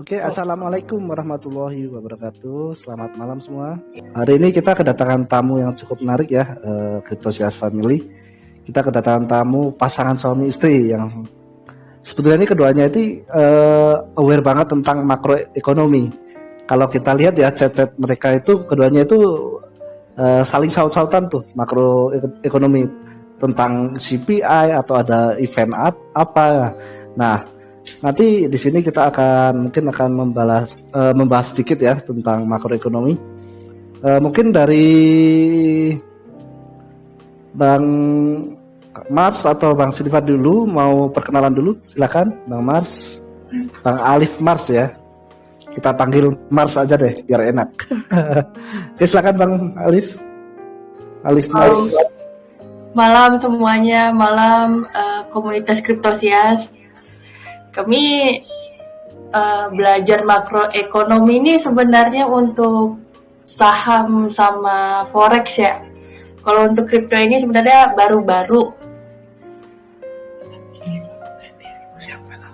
Oke, assalamualaikum warahmatullahi wabarakatuh. Selamat malam semua. Hari ini kita kedatangan tamu yang cukup menarik ya, Cryptosias Family. Kita kedatangan tamu pasangan suami istri yang sebetulnya ini keduanya itu aware banget tentang makroekonomi. Kalau kita lihat ya chat-chat mereka itu keduanya itu saling saut-sautan tuh makroekonomi tentang CPI atau ada event apa. Nah, nanti di sini kita mungkin akan membahas sedikit ya tentang makroekonomi. Mungkin dari Bang Mars atau Bang Silva dulu mau perkenalan dulu, silakan Bang Mars, Bang Alif Mars ya. Kita panggil Mars aja deh biar enak. Oke, silakan Bang Alif. Alif Mars. Malam semuanya, malam komunitas Cryptosias. Kami belajar makroekonomi ini sebenarnya untuk saham sama forex ya. Kalau untuk kripto ini sebenarnya baru-baru.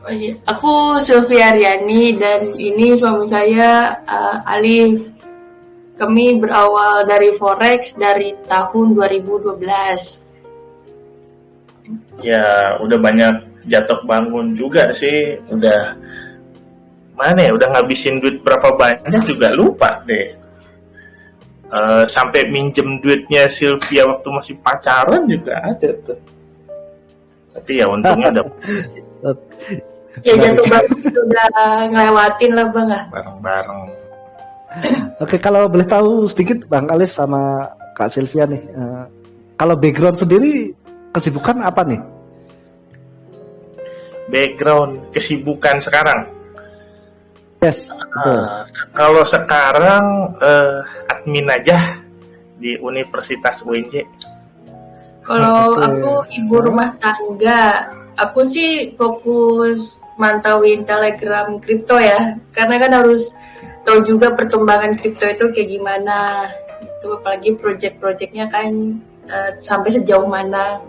Oh iya. Aku Sylvia Riani dan ini suami saya Alif. Kami berawal dari forex dari tahun 2012. Ya, udah banyak jatuh bangun juga sih, udah ngabisin duit berapa banyak juga lupa deh. Sampai minjem duitnya Sylvia waktu masih pacaran juga ada tuh. Tapi ya untungnya udah ya jatuh bangun udah ngelewatin lah Bang ya. Bareng-bareng. Oke, kalau boleh tahu sedikit Bang Alif sama Kak Sylvia nih, kalau background sendiri kesibukan apa nih? Background kesibukan sekarang. Yes, betul. Kalau sekarang admin aja di Universitas UNJ. Kalau aku ibu rumah tangga, aku sih fokus mantauin Telegram kripto ya, karena kan harus tahu juga perkembangan kripto itu kayak gimana. Itu apalagi project-projectnya kan sampai sejauh mana.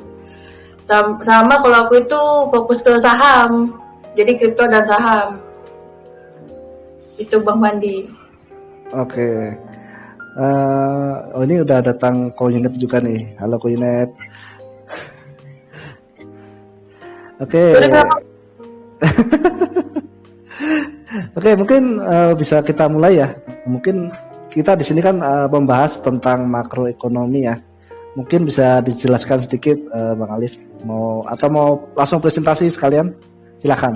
Sama kalau aku itu fokus ke saham, jadi kripto dan saham. Itu Bang Mandi. Oke. Ini udah datang Koyunet juga nih. Halo Koyunet. Oke. Oke, mungkin bisa kita mulai ya. Mungkin kita di sini kan membahas tentang makroekonomi ya. Mungkin bisa dijelaskan sedikit Bang Alif, mau langsung presentasi sekalian? Silakan.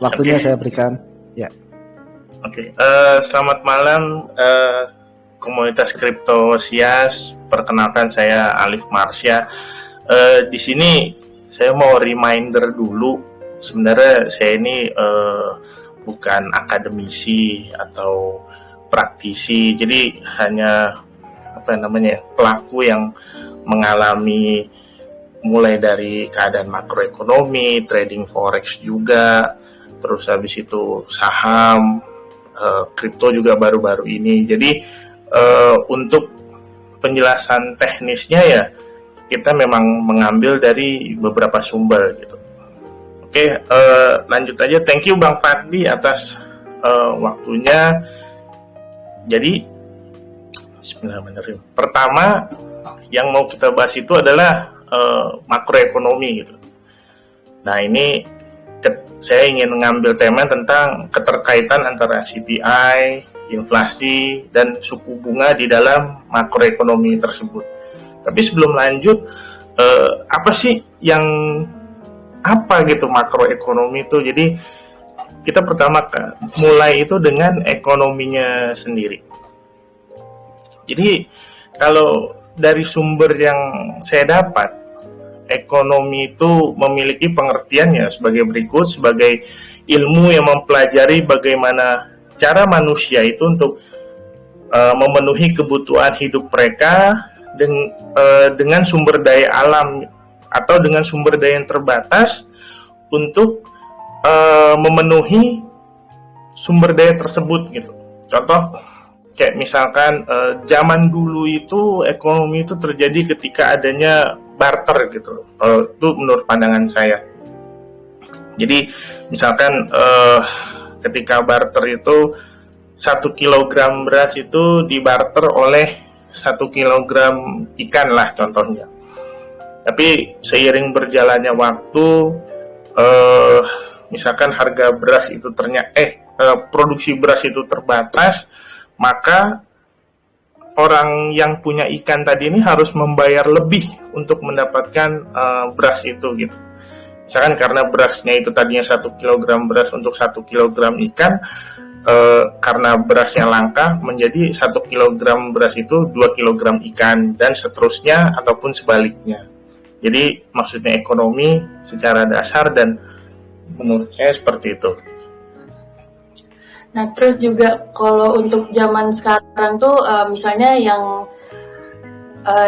Waktunya saya berikan. Ya. Oke. Selamat malam komunitas Cryptosias. Perkenalkan saya Alif Marsya. Di sini saya mau reminder dulu. Sebenarnya saya ini bukan akademisi atau praktisi, jadi hanya pelaku yang mengalami mulai dari keadaan makroekonomi, trading forex juga, terus habis itu saham, kripto juga baru-baru ini. Jadi untuk penjelasan teknisnya ya kita memang mengambil dari beberapa sumber gitu. Oke, lanjut aja. Thank you Bang Fadli atas waktunya. Jadi bismillahirrahmanirrahim. Pertama yang mau kita bahas itu adalah makroekonomi gitu. Nah, ini saya ingin mengambil tema tentang keterkaitan antara CPI, inflasi, dan suku bunga di dalam makroekonomi tersebut. Tapi sebelum lanjut, apa sih gitu makroekonomi itu? Jadi kita pertama mulai itu dengan ekonominya sendiri. Jadi kalau dari sumber yang saya dapat, ekonomi itu memiliki pengertiannya sebagai berikut, sebagai ilmu yang mempelajari bagaimana cara manusia itu untuk memenuhi kebutuhan hidup mereka dengan sumber daya alam atau dengan sumber daya yang terbatas untuk memenuhi sumber daya tersebut gitu. Contoh kayak misalkan zaman dulu itu ekonomi itu terjadi ketika adanya barter gitu. Itu menurut pandangan saya. Jadi misalkan ketika barter itu 1 kilogram beras itu dibarter oleh 1 kilogram ikan lah contohnya. Tapi seiring berjalannya waktu, misalkan harga beras itu produksi beras itu terbatas, maka orang yang punya ikan tadi ini harus membayar lebih untuk mendapatkan beras itu gitu. Misalkan karena berasnya itu tadinya 1 kilogram beras untuk 1 kilogram ikan, karena berasnya langka menjadi 1 kilogram beras itu 2 kilogram ikan dan seterusnya ataupun sebaliknya. Jadi maksudnya ekonomi secara dasar dan menurut saya seperti itu. Nah, terus juga kalau untuk zaman sekarang tuh misalnya yang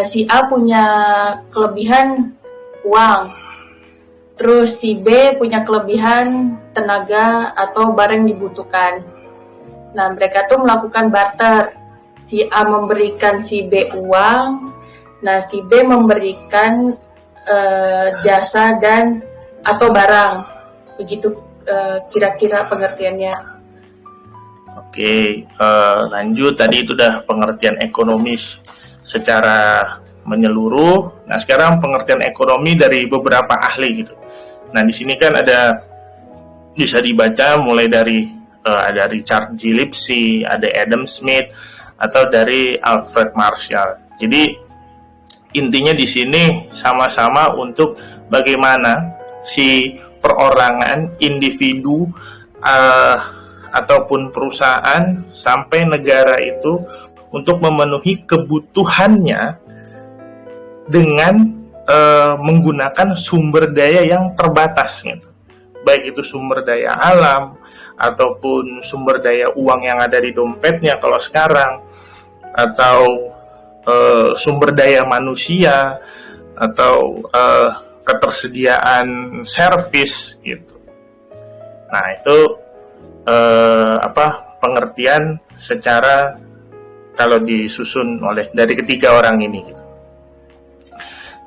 si A punya kelebihan uang, terus si B punya kelebihan tenaga atau barang yang dibutuhkan. Nah, mereka tuh melakukan barter. Si A memberikan si B uang, nah si B memberikan jasa dan atau barang. Begitu kira-kira pengertiannya. Oke, lanjut. Tadi itu udah pengertian ekonomis secara menyeluruh. Nah, sekarang pengertian ekonomi dari beberapa ahli gitu. Nah, di sini kan bisa dibaca mulai dari ada Richard G. Lipsy, ada Adam Smith, atau dari Alfred Marshall. Jadi intinya di sini sama-sama untuk bagaimana si perorangan, individu, ataupun perusahaan sampai negara itu untuk memenuhi kebutuhannya dengan menggunakan sumber daya yang terbatas gitu. Baik itu sumber daya alam ataupun sumber daya uang yang ada di dompetnya kalau sekarang, atau sumber daya manusia, atau ketersediaan servis gitu. Nah, itu pengertian secara kalau disusun oleh dari ketiga orang ini gitu.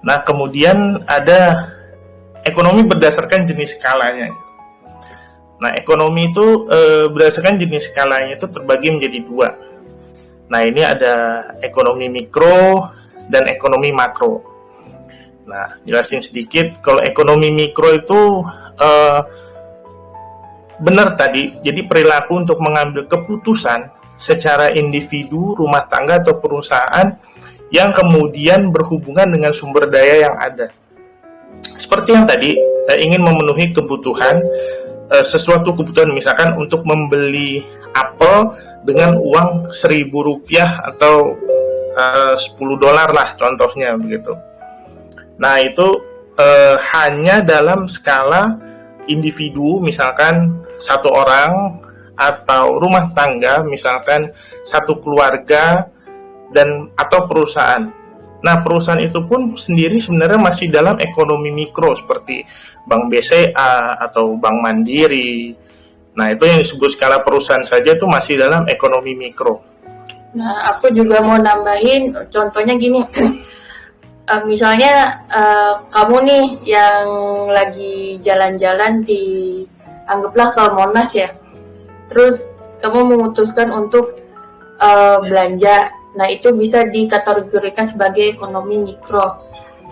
Nah, kemudian ada ekonomi berdasarkan jenis skalanya. Nah, ekonomi itu berdasarkan jenis skalanya itu terbagi menjadi dua. Nah, ini ada ekonomi mikro dan ekonomi makro. Nah, jelasin sedikit. Kalau ekonomi mikro itu benar tadi, jadi perilaku untuk mengambil keputusan secara individu, rumah tangga, atau perusahaan yang kemudian berhubungan dengan sumber daya yang ada. Seperti yang tadi, ingin memenuhi kebutuhan, sesuatu kebutuhan misalkan untuk membeli apel dengan uang Rp1.000 atau $10 lah contohnya begitu. Nah, itu hanya dalam skala individu, misalkan satu orang, atau rumah tangga, misalkan satu keluarga, dan atau perusahaan. Nah, perusahaan itu pun sendiri sebenarnya masih dalam ekonomi mikro seperti Bank BCA atau Bank Mandiri. Nah, itu yang disebut skala perusahaan saja itu masih dalam ekonomi mikro. Nah, aku juga mau nambahin, contohnya gini, misalnya kamu nih yang lagi jalan-jalan di, anggaplah ke Monas ya, terus kamu memutuskan untuk belanja. Nah, itu bisa dikategorikan sebagai ekonomi mikro.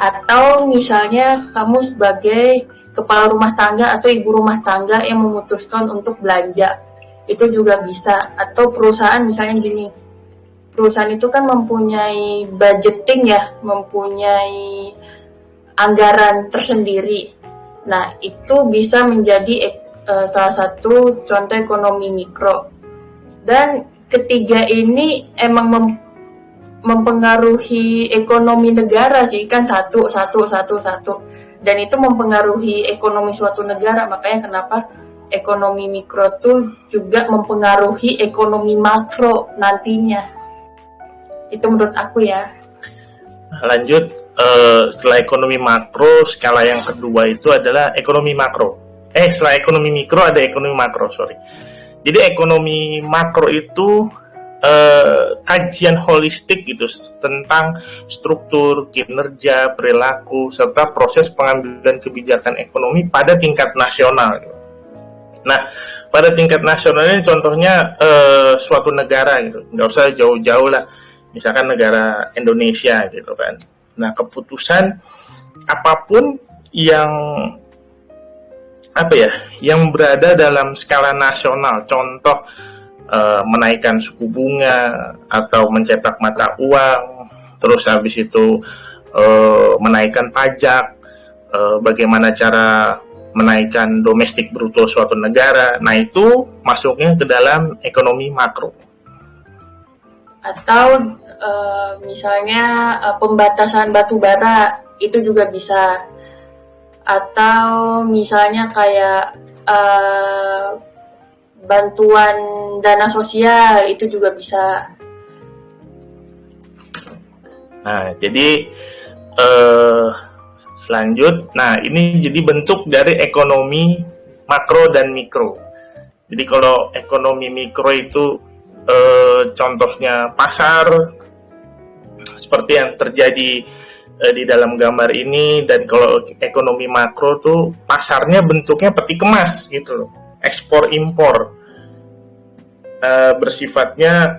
Atau misalnya kamu sebagai kepala rumah tangga atau ibu rumah tangga yang memutuskan untuk belanja, itu juga bisa. Atau perusahaan misalnya gini, perusahaan itu kan mempunyai budgeting ya, mempunyai anggaran tersendiri. Nah, itu bisa menjadi salah satu contoh ekonomi mikro. Dan ketiga ini emang mempengaruhi ekonomi negara sih, kan satu. Dan itu mempengaruhi ekonomi suatu negara, makanya kenapa ekonomi mikro tuh juga mempengaruhi ekonomi makro nantinya. Itu menurut aku ya. Lanjut, setelah ekonomi makro, skala yang kedua itu adalah ekonomi makro. Setelah ekonomi mikro ada ekonomi makro, Jadi ekonomi makro itu kajian holistik gitu tentang struktur, kinerja, perilaku, serta proses pengambilan kebijakan ekonomi pada tingkat nasional. Gitu. Nah, pada tingkat nasional ini contohnya suatu negara gitu, nggak usah jauh-jauh lah, misalkan negara Indonesia gitu kan. Nah, keputusan apapun yang yang berada dalam skala nasional, contoh menaikkan suku bunga atau mencetak mata uang, terus habis itu menaikkan pajak, bagaimana cara menaikkan domestik bruto suatu negara. Nah, itu masuknya ke dalam ekonomi makro. Atau misalnya pembatasan batu bara itu juga bisa. Atau misalnya kayak bantuan dana sosial itu juga bisa. Nah, jadi nah ini jadi bentuk dari ekonomi makro dan mikro. Jadi kalau ekonomi mikro itu contohnya pasar, seperti yang terjadi di dalam gambar ini, dan kalau ekonomi makro tuh pasarnya bentuknya peti kemas gitu loh, ekspor impor, bersifatnya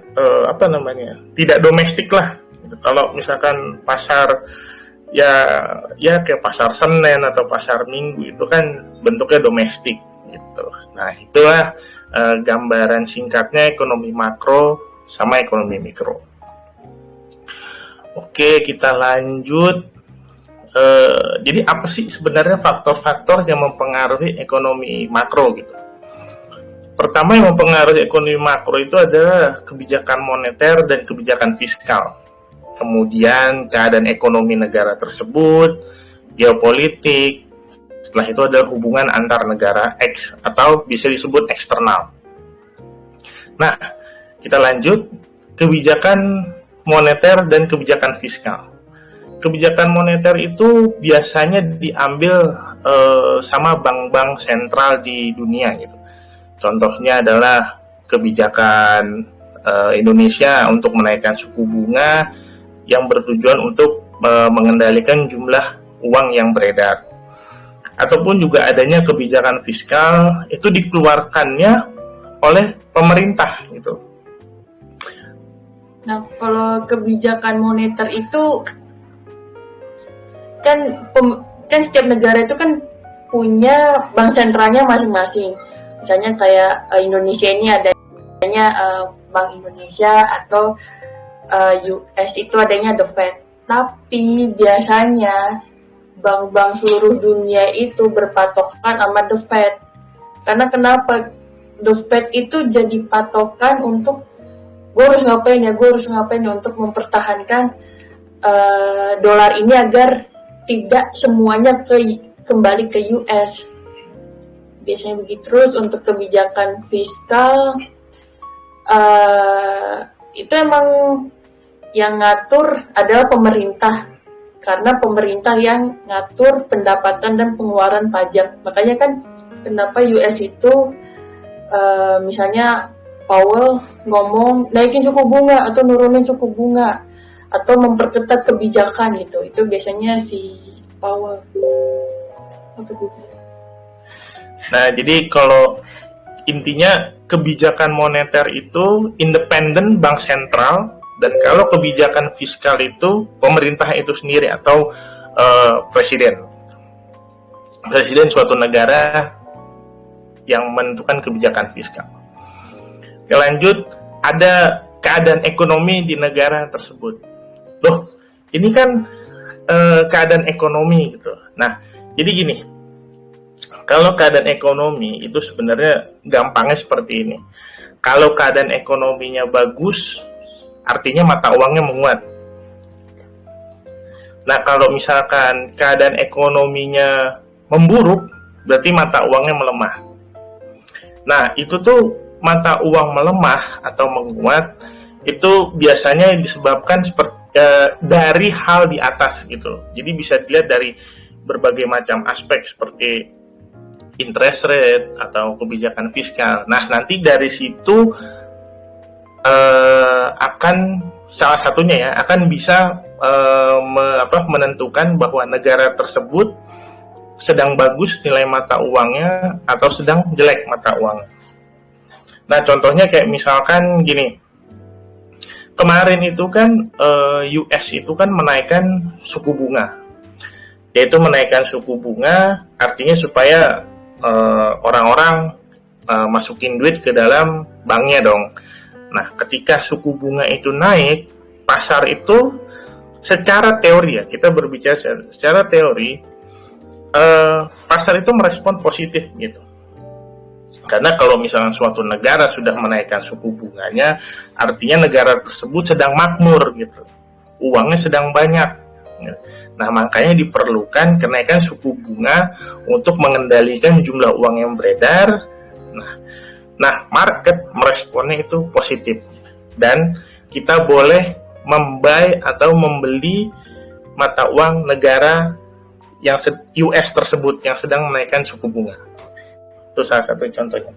tidak domestik lah. Kalau misalkan pasar ya kayak pasar Senen atau pasar Minggu itu kan bentuknya domestik gitu. Nah, itulah gambaran singkatnya ekonomi makro sama ekonomi mikro. Oke, kita lanjut. Jadi apa sih sebenarnya faktor-faktor yang mempengaruhi ekonomi makro gitu? Pertama yang mempengaruhi ekonomi makro itu adalah kebijakan moneter dan kebijakan fiskal. Kemudian keadaan ekonomi negara tersebut, geopolitik. Setelah itu ada hubungan antar negara atau bisa disebut eksternal. Nah, kita lanjut. Kebijakan moneter dan kebijakan fiskal. Kebijakan moneter itu biasanya diambil sama bank-bank sentral di dunia gitu. Contohnya adalah kebijakan Indonesia untuk menaikkan suku bunga yang bertujuan untuk mengendalikan jumlah uang yang beredar. Ataupun juga adanya kebijakan fiskal itu dikeluarkannya oleh pemerintah gitu. Nah, kalau kebijakan moneter itu kan setiap negara itu kan punya bank sentralnya masing-masing. Misalnya kayak Indonesia ini adanya Bank Indonesia, atau US itu adanya The Fed. Tapi biasanya bank-bank seluruh dunia itu berpatokan sama The Fed. Karena kenapa? The Fed itu jadi patokan untuk gue harus ngapain ya untuk mempertahankan dolar ini agar tidak semuanya kembali ke US. Biasanya begitu. Terus untuk kebijakan fiskal itu emang yang ngatur adalah pemerintah, karena pemerintah yang ngatur pendapatan dan pengeluaran pajak. Makanya kan kenapa US itu misalnya Powell ngomong naikin suku bunga atau nurunin suku bunga atau memperketat kebijakan itu biasanya si Powell. Nah, jadi kalau intinya kebijakan moneter itu independen bank sentral, dan kalau kebijakan fiskal itu pemerintah itu sendiri atau presiden suatu negara yang menentukan kebijakan fiskal. Oke, lanjut, ada keadaan ekonomi di negara tersebut. Loh, ini kan keadaan ekonomi gitu. Nah, jadi gini, kalau keadaan ekonomi itu sebenarnya gampangnya seperti ini. Kalau keadaan ekonominya bagus, artinya mata uangnya menguat. Nah, kalau misalkan keadaan ekonominya memburuk, berarti mata uangnya melemah. Nah, itu tuh mata uang melemah atau menguat itu biasanya disebabkan dari hal di atas gitu. Jadi bisa dilihat dari berbagai macam aspek seperti interest rate atau kebijakan fiskal. Nah, nanti dari situ akan salah satunya ya, akan bisa menentukan bahwa negara tersebut sedang bagus nilai mata uangnya atau sedang jelek mata uang. Nah, contohnya kayak misalkan gini, kemarin itu kan US itu kan menaikkan suku bunga. Yaitu menaikkan suku bunga artinya supaya orang-orang masukin duit ke dalam banknya dong. Nah, ketika suku bunga itu naik, pasar itu secara teori ya, kita berbicara secara teori, pasar itu merespon positif gitu. Karena kalau misalnya suatu negara sudah menaikkan suku bunganya, artinya negara tersebut sedang makmur gitu. Uangnya sedang banyak. Nah, makanya diperlukan kenaikan suku bunga untuk mengendalikan jumlah uang yang beredar. Nah, market meresponnya itu positif. Dan kita boleh membuy atau membeli mata uang negara yang US tersebut yang sedang menaikkan suku bunga. Itu salah satu contohnya.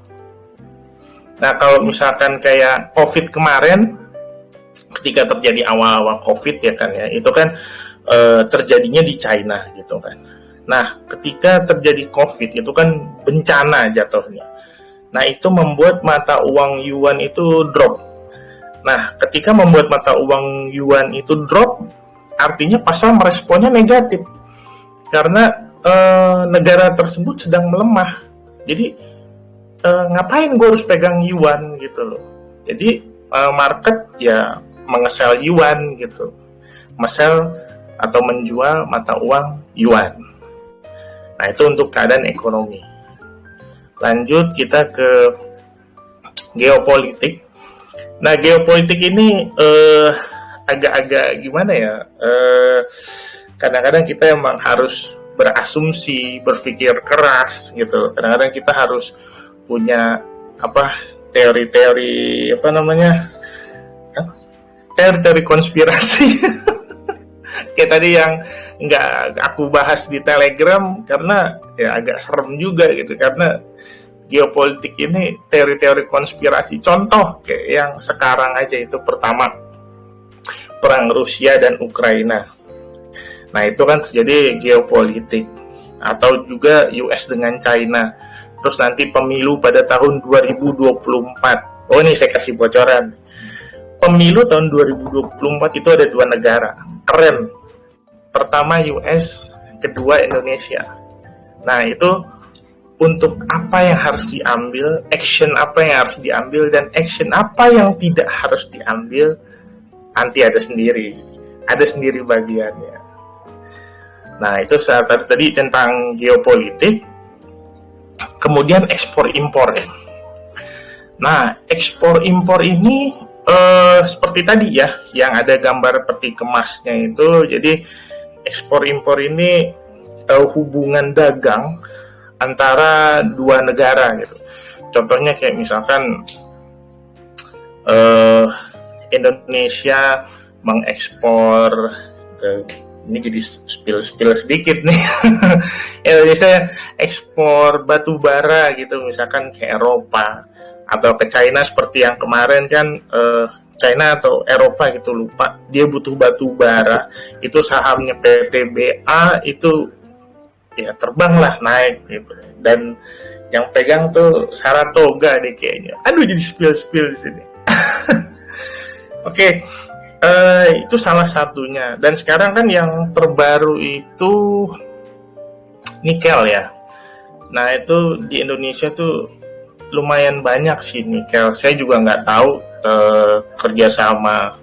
Nah, kalau misalkan kayak COVID kemarin, ketika terjadi awal-awal COVID ya kan ya, itu kan terjadinya di China gitu kan. Nah, ketika terjadi COVID itu kan bencana jatuhnya. Nah, itu membuat mata uang yuan itu drop. Nah, ketika membuat mata uang yuan itu drop, artinya pasar meresponnya negatif. Karena negara tersebut sedang melemah. Jadi, ngapain gue harus pegang yuan gitu loh. Jadi, market ya mengesel yuan gitu. Mengesel atau menjual mata uang yuan. Nah, itu untuk keadaan ekonomi. Lanjut kita ke geopolitik. Nah, geopolitik ini agak-agak gimana ya? Kadang-kadang kita emang harus berasumsi, berpikir keras gitu. Kadang-kadang kita harus punya teori-teori teori-teori konspirasi. Kayak tadi yang nggak aku bahas di Telegram karena ya agak serem juga gitu, karena geopolitik ini teori-teori konspirasi. Contoh kayak yang sekarang aja itu, pertama perang Rusia dan Ukraina. Nah, itu kan terjadi geopolitik. Atau juga US dengan China. Terus nanti pemilu pada tahun 2024. Oh, ini saya kasih bocoran. Pemilu tahun 2024 itu ada 2 negara. Keren. Pertama US, kedua Indonesia. Nah, itu untuk apa yang harus diambil, action apa yang harus diambil, dan action apa yang tidak harus diambil, nanti ada sendiri bagiannya. Nah, itu tadi tentang geopolitik. Kemudian ekspor impor. Nah, ekspor impor ini seperti tadi ya, yang ada gambar peti kemasnya itu. Jadi ekspor impor ini hubungan dagang antara 2 negara gitu. Contohnya kayak misalkan Indonesia mengekspor ini jadi spill sedikit nih. Indonesia ekspor batu bara gitu, misalkan ke Eropa atau ke China, seperti yang kemarin kan China atau Eropa gitu, lupa, dia butuh batu bara, itu sahamnya PTBA itu ya terbang lah, naik gitu. Dan yang pegang tuh Saratoga deh kayaknya. Aduh, jadi spill di sini. Oke. Itu salah satunya. Dan sekarang kan yang terbaru itu nikel ya. Nah, itu di Indonesia tuh lumayan banyak sih nikel. Saya juga nggak tahu kerjasama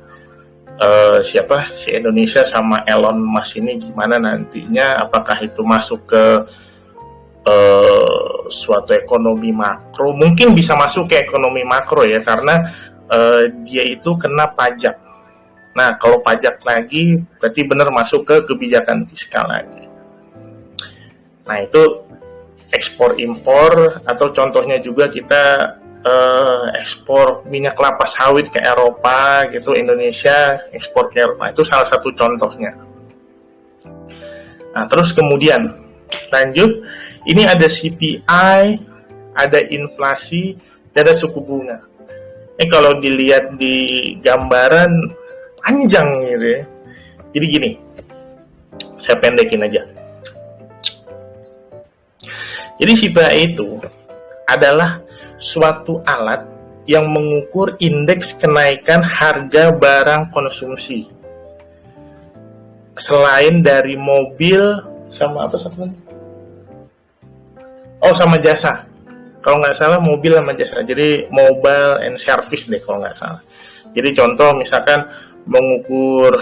siapa si Indonesia sama Elon Musk ini gimana nantinya. Apakah itu masuk ke suatu ekonomi makro? Mungkin bisa masuk ke ekonomi makro ya, karena dia itu kena pajak. Nah, kalau pajak lagi, berarti benar masuk ke kebijakan fiskal lagi. Nah, itu ekspor impor, atau contohnya juga kita ekspor minyak kelapa sawit ke Eropa gitu, Indonesia ekspor ke Eropa, itu salah satu contohnya. Nah, terus kemudian lanjut, ini ada CPI, ada inflasi, dan ada suku bunga. Ini kalau dilihat di gambaran panjang gitu ya. Jadi gini, saya pendekin aja. Jadi CPI itu adalah suatu alat yang mengukur indeks kenaikan harga barang konsumsi. Selain dari mobil sama apa satu lagi? Oh, sama jasa. Kalau nggak salah mobil sama jasa. Jadi mobile and service deh kalau nggak salah. Jadi contoh misalkan mengukur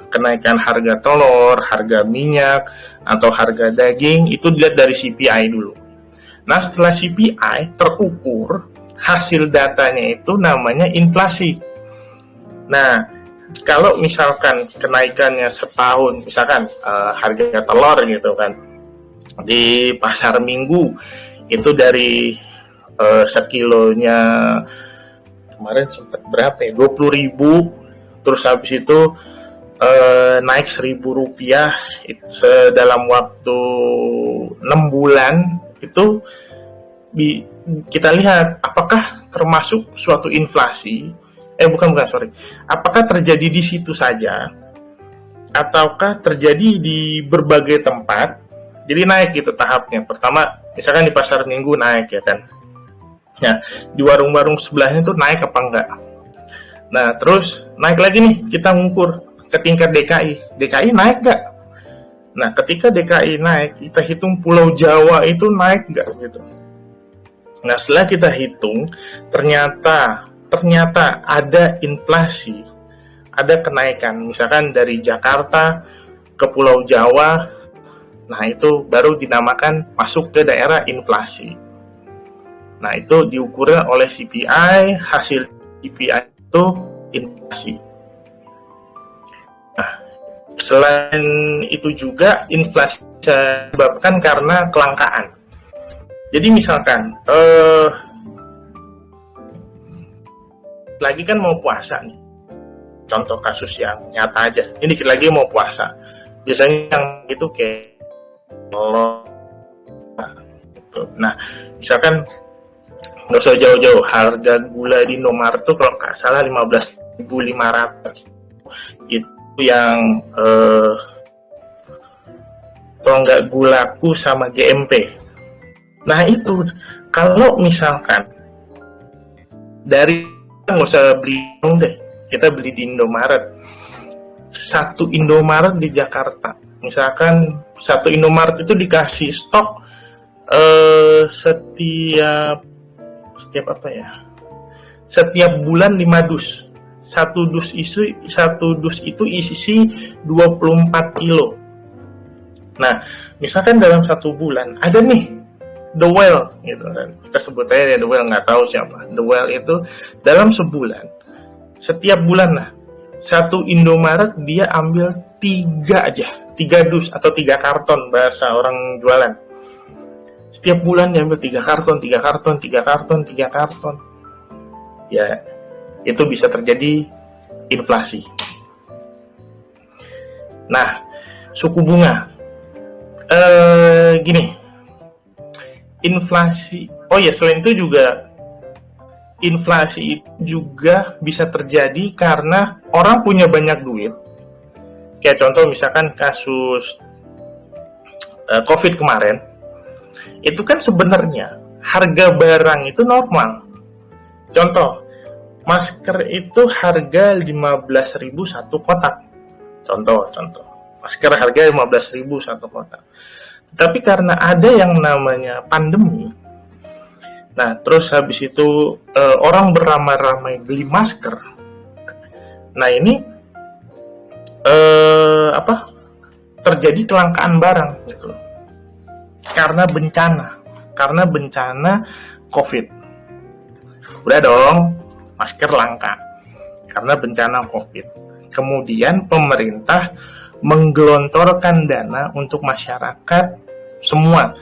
kenaikan harga telur, harga minyak, atau harga daging, itu dilihat dari CPI dulu. Nah, setelah CPI terukur, hasil datanya itu namanya inflasi. Nah, kalau misalkan kenaikannya setahun, misalkan harga telur gitu kan, di pasar minggu itu dari sekilonya kemarin sempat berapa ya, 20.000, terus habis itu naik Rp1.000 dalam waktu 6 bulan. Itu kita lihat apakah termasuk suatu inflasi, apakah terjadi di situ saja ataukah terjadi di berbagai tempat. Jadi naik gitu tahapnya. Pertama misalkan di pasar minggu naik ya kan, nah di warung-warung sebelahnya tuh naik apa enggak. Nah terus naik lagi nih, kita ngukur ke tingkat DKI naik nggak? Nah, ketika DKI naik, kita hitung Pulau Jawa itu naik nggak gitu. Nah, setelah kita hitung, ternyata ada inflasi, ada kenaikan. Misalkan dari Jakarta ke Pulau Jawa, nah itu baru dinamakan masuk ke daerah inflasi. Nah, itu diukur oleh CPI, hasil CPI itu inflasi. Nah, selain itu juga inflasi disebabkan karena kelangkaan. Jadi misalkan lagi kan mau puasa nih, contoh kasus yang nyata aja. Ini dikit lagi mau puasa. Biasanya yang itu kayak gitu. Nah, misalkan nggak usah jauh-jauh, harga gula di Indomaret tuh kalau nggak salah 15.500. Itu yang kalau nggak Gulaku sama GMP. Nah itu kalau misalkan dari nggak usah beli deh, kita beli di Indomaret. Satu Indomaret di Jakarta, misalkan satu Indomaret itu dikasih stok setiap apa ya? Setiap bulan 5 dus. Satu dus itu isi 24 kilo. Nah, misalkan dalam satu bulan ada nih The Well gitu kan. Kita sebut aja The Well, nggak tahu siapa. The Well itu dalam sebulan, setiap bulan lah, satu Indomaret dia ambil 3 dus atau 3 karton bahasa orang jualan. Setiap bulan dia ambil 3 karton. Ya, itu bisa terjadi inflasi. Nah, suku bunga. Gini. Inflasi. Oh ya, selain itu juga inflasi juga bisa terjadi karena orang punya banyak duit. Kayak contoh misalkan kasus COVID kemarin. Itu kan sebenarnya harga barang itu normal. Contoh, masker itu harga 15.000 satu kotak. Contoh. Masker harga 15.000 satu kotak. Tapi karena ada yang namanya pandemi, nah terus habis itu orang beramai-ramai beli masker. Nah ini terjadi kelangkaan barang gitu. Karena bencana COVID. Udah dong, masker langka karena bencana COVID. Kemudian pemerintah menggelontorkan dana untuk masyarakat semua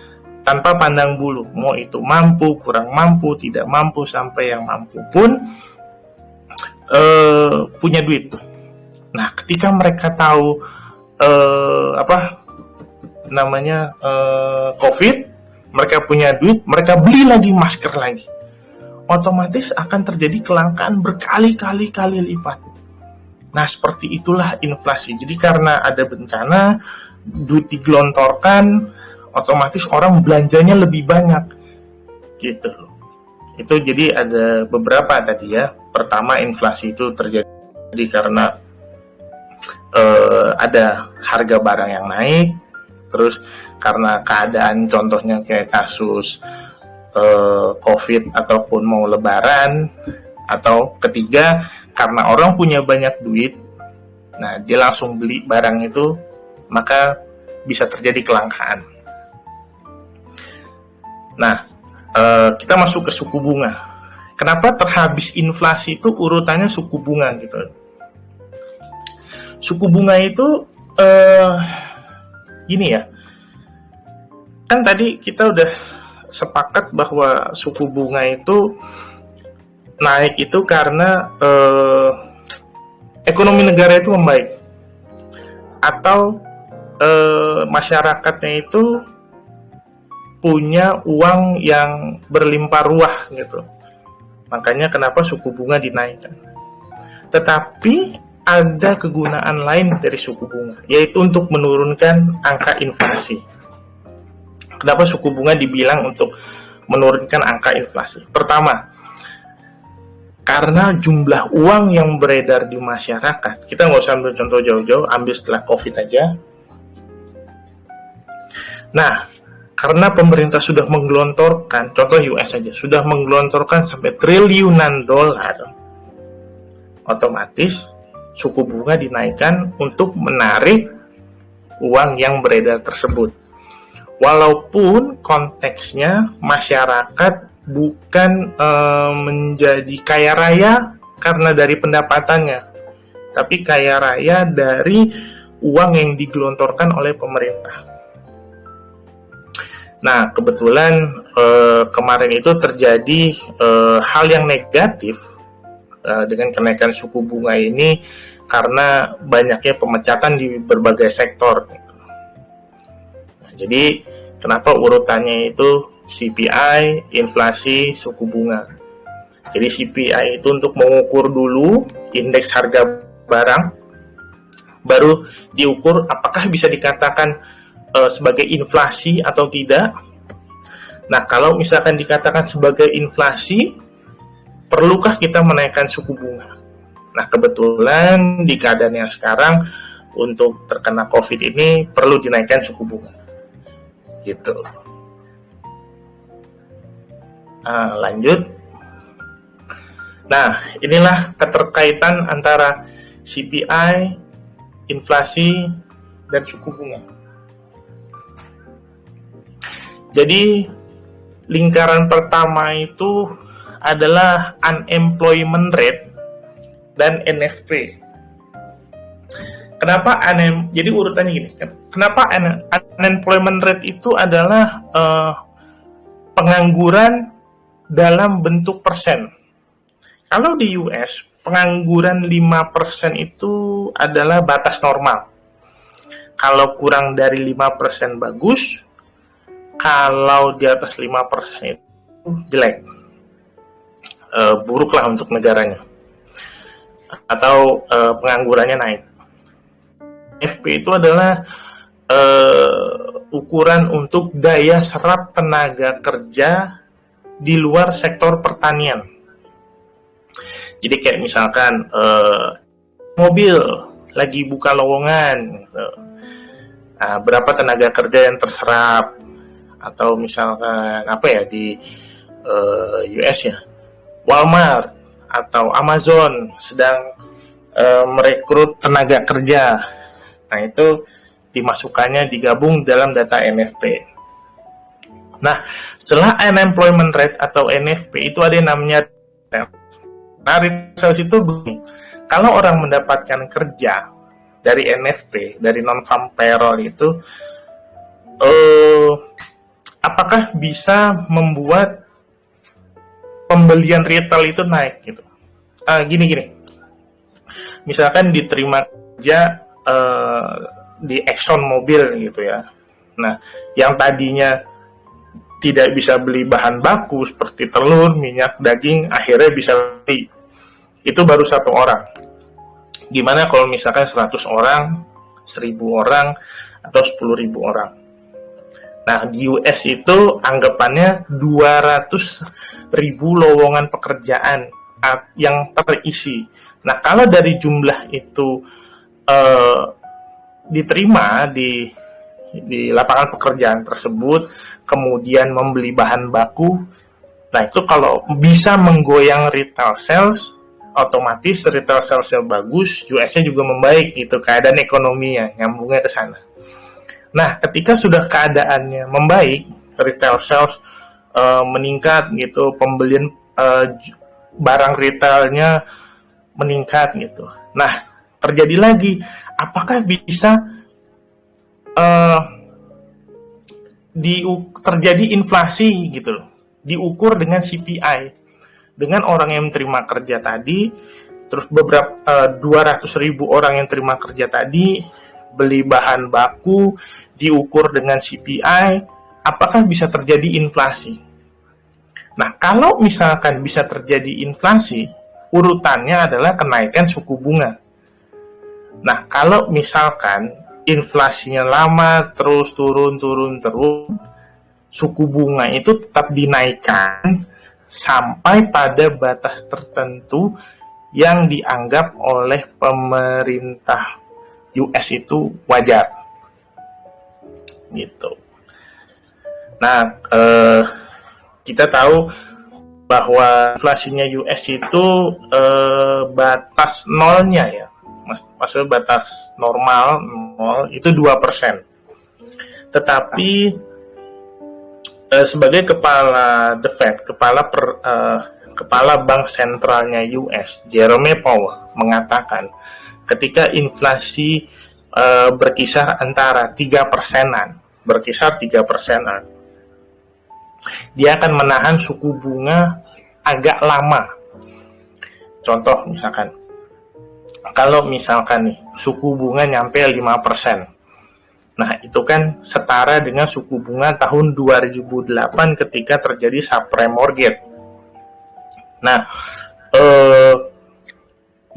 tanpa pandang bulu, mau itu mampu, kurang mampu, tidak mampu, sampai yang mampu pun punya duit. Nah, ketika mereka tahu COVID, mereka punya duit, mereka beli lagi masker lagi. Otomatis akan terjadi kelangkaan berkali-kali lipat. Nah, seperti itulah inflasi. Jadi karena ada bencana, duit digelontorkan, otomatis orang belanjanya lebih banyak gitu. Itu jadi ada beberapa tadi ya. Pertama, inflasi itu terjadi karena ada harga barang yang naik, terus karena keadaan contohnya kayak kasus COVID ataupun mau lebaran, atau ketiga karena orang punya banyak duit, nah dia langsung beli barang itu, maka bisa terjadi kelangkaan. Nah, kita masuk ke suku bunga. Kenapa terhabis inflasi itu urutannya suku bunga gitu? Suku bunga itu gini ya, kan tadi kita udah sepakat bahwa suku bunga itu naik itu karena ekonomi negara itu membaik, atau masyarakatnya itu punya uang yang berlimpah ruah gitu. Makanya kenapa suku bunga dinaikkan. Tetapi ada kegunaan lain dari suku bunga, yaitu untuk menurunkan angka inflasi. Kenapa suku bunga dibilang untuk menurunkan angka inflasi? Pertama, karena jumlah uang yang beredar di masyarakat, kita nggak usah ambil contoh jauh-jauh, ambil setelah COVID aja. Nah, karena pemerintah sudah menggelontorkan, contoh US saja, sudah menggelontorkan sampai triliunan dolar, otomatis suku bunga dinaikkan untuk menarik uang yang beredar tersebut. Walaupun konteksnya masyarakat bukan menjadi kaya raya karena dari pendapatannya, tapi kaya raya dari uang yang digelontorkan oleh pemerintah. Nah, kebetulan kemarin itu terjadi hal yang negatif dengan kenaikan suku bunga ini karena banyaknya pemecatan di berbagai sektor. Nah, jadi kenapa urutannya itu CPI, inflasi, suku bunga. Jadi CPI itu untuk mengukur dulu indeks harga barang, baru diukur apakah bisa dikatakan sebagai inflasi atau tidak. Nah, kalau misalkan dikatakan sebagai inflasi, perlukah kita menaikkan suku bunga? Nah, kebetulan di keadaan yang sekarang untuk terkena COVID ini perlu dinaikkan suku bunga. Gitu. Lanjut. Nah, inilah keterkaitan antara CPI, inflasi, dan suku bunga. Jadi, lingkaran pertama itu adalah unemployment rate dan NFP. Kenapa jadi urutannya gini, kenapa unemployment rate itu adalah pengangguran dalam bentuk persen. Kalau di US, pengangguran 5% itu adalah batas normal. Kalau kurang dari 5% bagus, kalau di atas 5% itu jelek. Buruk lah untuk negaranya. Atau penganggurannya naik. FP itu adalah ukuran untuk daya serap tenaga kerja di luar sektor pertanian. Jadi kayak misalkan mobil lagi buka lowongan, berapa tenaga kerja yang terserap, atau misalkan apa ya di US ya, Walmart atau Amazon sedang merekrut tenaga kerja. Nah, itu dimasukkannya digabung dalam data NFP. Nah, setelah unemployment rate atau NFP itu ada yang namanya nah, sales itu begini. Kalau orang mendapatkan kerja dari NFP, dari non-farm payroll itu, apakah bisa membuat pembelian retail itu naik gitu? Gini. Misalkan diterima kerja di Exxon Mobil gitu ya. Nah, yang tadinya tidak bisa beli bahan baku seperti telur, minyak, daging, akhirnya bisa beli. Itu baru 1 orang. Gimana kalau misalkan 100 orang, 1000 orang, atau 10.000 orang? Nah, di US itu anggapannya 200.000 lowongan pekerjaan yang terisi. Nah, kalau dari jumlah itu diterima di lapangan pekerjaan tersebut, kemudian membeli bahan baku, nah itu kalau bisa menggoyang retail sales, otomatis retail salesnya bagus, US-nya juga membaik gitu, keadaan ekonominya, nyambungnya ke sana. Nah, ketika sudah keadaannya membaik, retail sales meningkat gitu, pembelian barang retailnya meningkat gitu. Nah, terjadi lagi, apakah bisa terjadi inflasi gitu loh, diukur dengan CPI, dengan orang yang terima kerja tadi, terus beberapa 200.000 orang yang terima kerja tadi, beli bahan baku, diukur dengan CPI, apakah bisa terjadi inflasi? Nah, kalau misalkan bisa terjadi inflasi, urutannya adalah kenaikan suku bunga. Nah, kalau misalkan inflasinya lama, terus turun, suku bunga itu tetap dinaikkan sampai pada batas tertentu yang dianggap oleh pemerintah US itu wajar gitu. Nah, kita tahu bahwa inflasinya US itu batas nolnya ya, maksudnya batas normal nol itu 2%. Tetapi sebagai kepala The Fed, kepala bank sentralnya US, Jerome Powell mengatakan ketika inflasi berkisar antara 3%-an, dia akan menahan suku bunga agak lama. Contoh misalkan, kalau misalkan nih suku bunga nyampe 5%, nah itu kan setara dengan suku bunga tahun 2008 ketika terjadi subprime mortgage. Nah,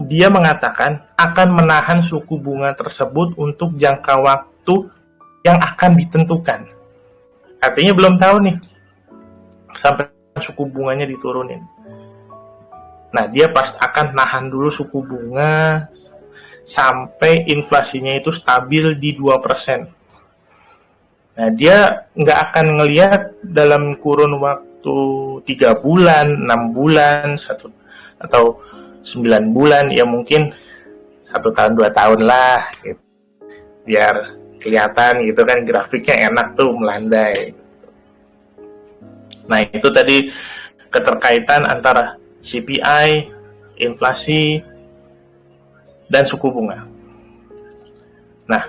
dia mengatakan akan menahan suku bunga tersebut untuk jangka waktu yang akan ditentukan. Artinya belum tahu nih sampai suku bunganya diturunin. Nah, dia pasti akan nahan dulu suku bunga sampai inflasinya itu stabil di 2%. Nah, dia nggak akan ngelihat dalam kurun waktu 3 bulan, 6 bulan, atau 9 bulan, ya mungkin 1 tahun, 2 tahun lah gitu. Biar kelihatan gitu kan, grafiknya enak tuh, melandai. Nah, itu tadi keterkaitan antara CPI, inflasi, dan suku bunga. Nah,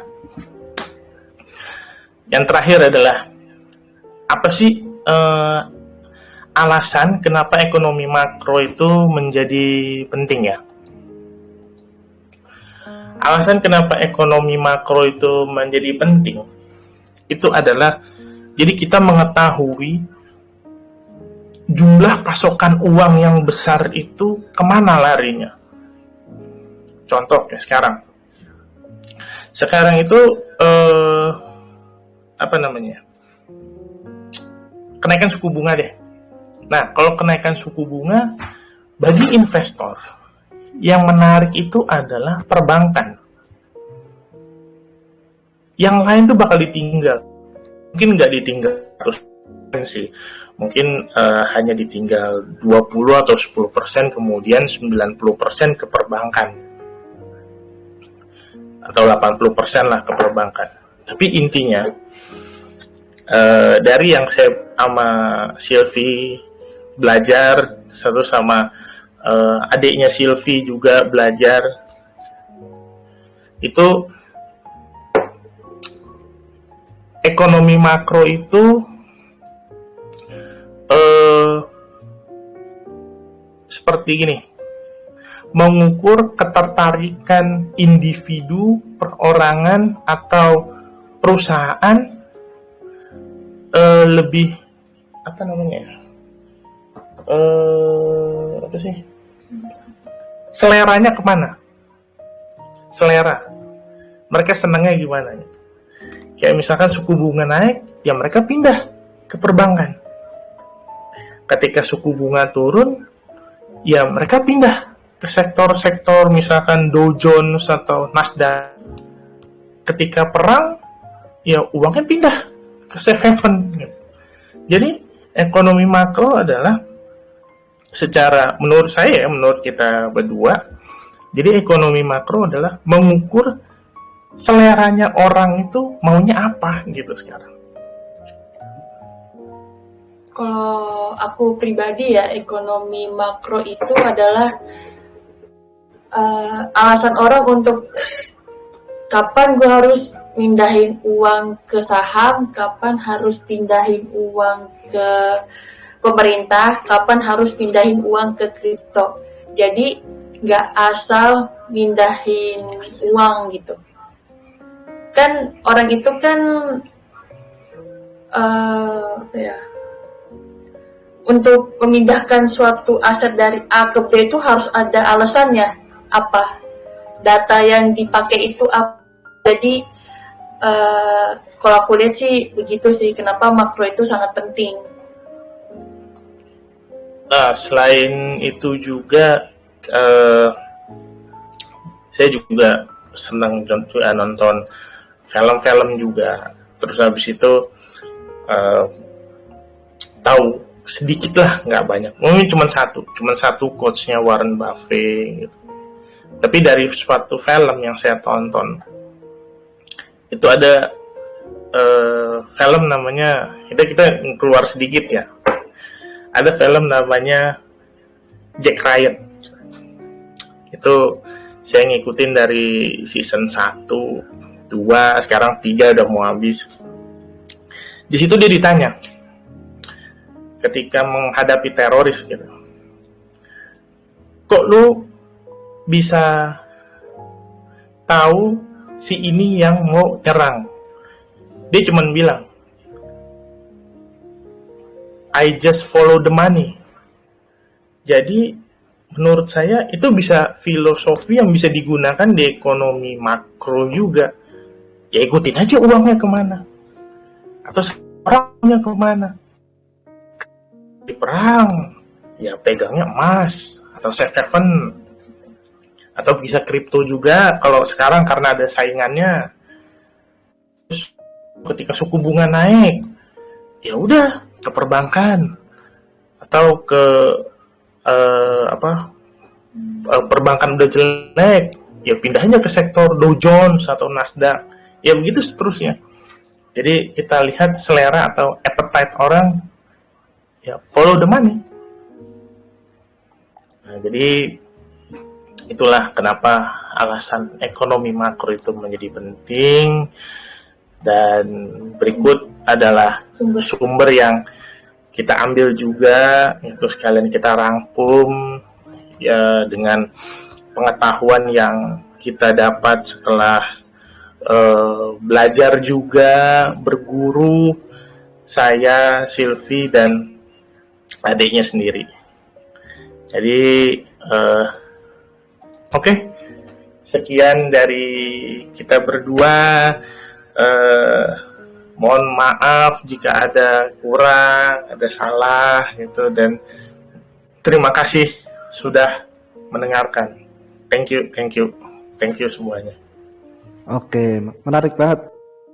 yang terakhir adalah apa sih alasan kenapa ekonomi makro itu menjadi penting ya? Alasan kenapa ekonomi makro itu menjadi penting itu adalah jadi kita mengetahui jumlah pasokan uang yang besar itu kemana larinya. Contoh ya, sekarang itu kenaikan suku bunga deh. Nah, kalau kenaikan suku bunga, bagi investor yang menarik itu adalah perbankan. Yang lain tuh bakal ditinggal. Mungkin nggak ditinggal terus sih. Mungkin hanya ditinggal 20 atau 10%, kemudian 90% ke perbankan. Atau 80% lah ke perbankan. Tapi intinya, dari yang saya sama Sylvie belajar, satu sama adiknya Sylvie juga belajar, itu ekonomi makro itu seperti gini, mengukur ketertarikan individu, perorangan, atau perusahaan lebih seleranya kemana? Selera mereka senangnya gimana? Kayak misalkan suku bunga naik, ya mereka pindah ke perbankan. Ketika suku bunga turun, ya mereka pindah ke sektor-sektor misalkan Dow Jones atau Nasdaq. Ketika perang, ya uangnya pindah ke safe haven. Jadi ekonomi makro adalah secara, menurut saya, menurut kita berdua, jadi ekonomi makro adalah mengukur seleranya orang itu maunya apa gitu sekarang. Kalau aku pribadi ya, ekonomi makro itu adalah alasan orang untuk kapan gue harus mindahin uang ke saham, kapan harus pindahin uang ke pemerintah, kapan harus pindahin uang ke kripto. Jadi nggak asal mindahin uang gitu. Kan orang itu kan untuk memindahkan suatu aset dari A ke B itu harus ada alasannya apa, data yang dipakai itu apa. Jadi kalau aku lihat sih begitu sih, kenapa makro itu sangat penting. Selain itu juga saya juga senang nonton film-film juga. Terus habis itu tahu sedikit lah, nggak banyak. Mungkin cuma satu quotes-nya Warren Buffett gitu. Tapi dari suatu film yang saya tonton, itu ada film namanya, kita keluar sedikit ya. Ada film namanya Jack Ryan. Itu saya ngikutin dari season 1, 2, sekarang 3 udah mau habis. Di situ dia ditanya, ketika menghadapi teroris gitu, kok lu bisa tahu si ini yang mau nyerang? Dia cuman bilang, I just follow the money. Jadi menurut saya itu bisa filosofi yang bisa digunakan di ekonomi makro juga. Ya ikutin aja uangnya kemana, atau orangnya kemana. Di perang, ya pegangnya emas atau safe haven, atau bisa kripto juga kalau sekarang karena ada saingannya. Terus ketika suku bunga naik, ya udah ke perbankan atau ke perbankan udah jelek, ya pindahnya ke sektor Dow Jones atau Nasdaq, ya begitu seterusnya. Jadi kita lihat selera atau appetite orang, ya follow the money. Nah, jadi itulah kenapa alasan ekonomi makro itu menjadi penting. Dan berikut adalah sumber yang kita ambil juga, itu sekalian kita rangkum ya dengan pengetahuan yang kita dapat setelah belajar juga, berguru, saya, Silvi, dan adiknya sendiri. Jadi oke. Sekian dari kita berdua. Mohon maaf jika ada kurang, ada salah gitu, dan terima kasih sudah mendengarkan. Thank you semuanya. Oke, menarik banget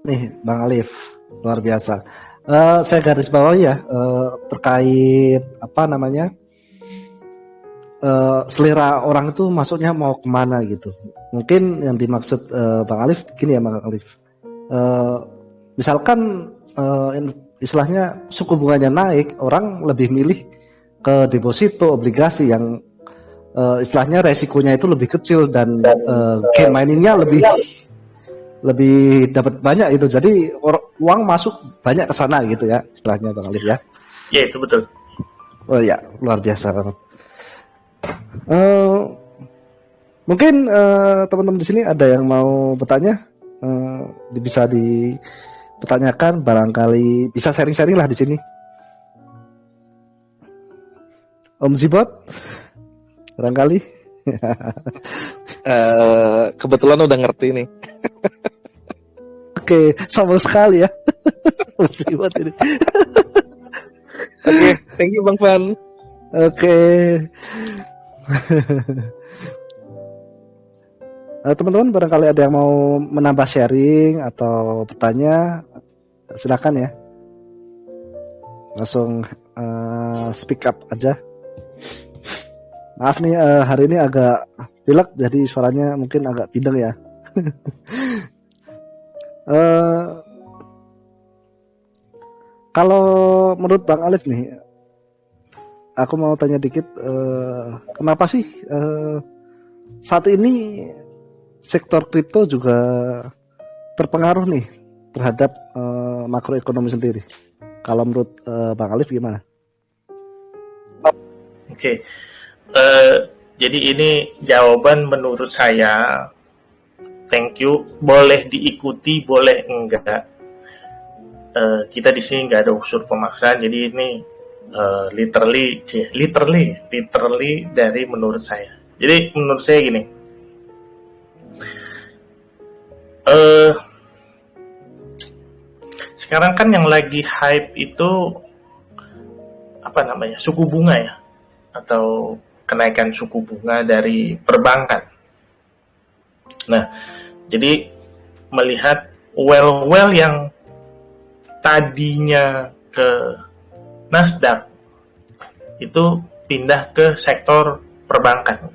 nih Bang Alif, luar biasa. Saya garis bawahi ya terkait selera orang itu masuknya mau kemana gitu. Mungkin yang dimaksud Bang Alif gini ya Bang Alif. Misalkan istilahnya suku bunganya naik, orang lebih milih ke deposito obligasi yang istilahnya resikonya itu lebih kecil dan gain miningnya lebih dapat banyak itu. Jadi uang masuk banyak ke sana gitu ya istilahnya Bang Alif ya. Iya, itu betul. Oh ya, luar biasa banget. Mungkin teman-teman di sini ada yang mau bertanya, bisa dipertanyakan, barangkali bisa sharing-sharing lah di sini. Om Zibot, barangkali. Kebetulan udah ngerti nih. Oke, sama sekali ya. Musibah ini. Oke, thank you Bang Van. Oke. Teman-teman barangkali ada yang mau menambah sharing atau bertanya, silakan ya. Langsung speak up aja. Maaf nih hari ini agak pilek jadi suaranya mungkin agak bideng ya. Kalau menurut Bang Alif nih, aku mau tanya dikit, kenapa sih saat ini sektor kripto juga terpengaruh nih terhadap makroekonomi sendiri? Kalau menurut Bang Alif gimana? Oke. Jadi ini jawaban menurut saya. Thank you. Boleh diikuti, boleh enggak. Kita di sini nggak ada unsur pemaksaan. Jadi ini literally dari menurut saya. Jadi menurut saya gini. Sekarang kan yang lagi hype itu apa namanya? Suku bunga ya, atau kenaikan suku bunga dari perbankan. Nah, jadi melihat well yang tadinya ke Nasdaq itu pindah ke sektor perbankan.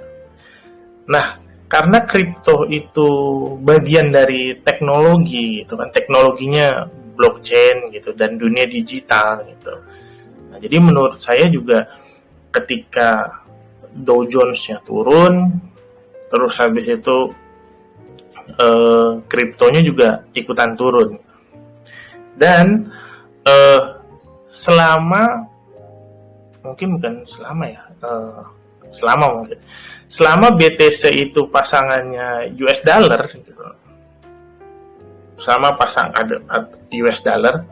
Nah, karena kripto itu bagian dari teknologi, itu kan teknologinya blockchain gitu dan dunia digital gitu. Nah, jadi menurut saya juga ketika Dow Jones-nya turun, terus habis itu kriptonya juga ikutan turun. Dan selama BTC itu pasangannya US dollar gitu, sama pasang ada US dollar,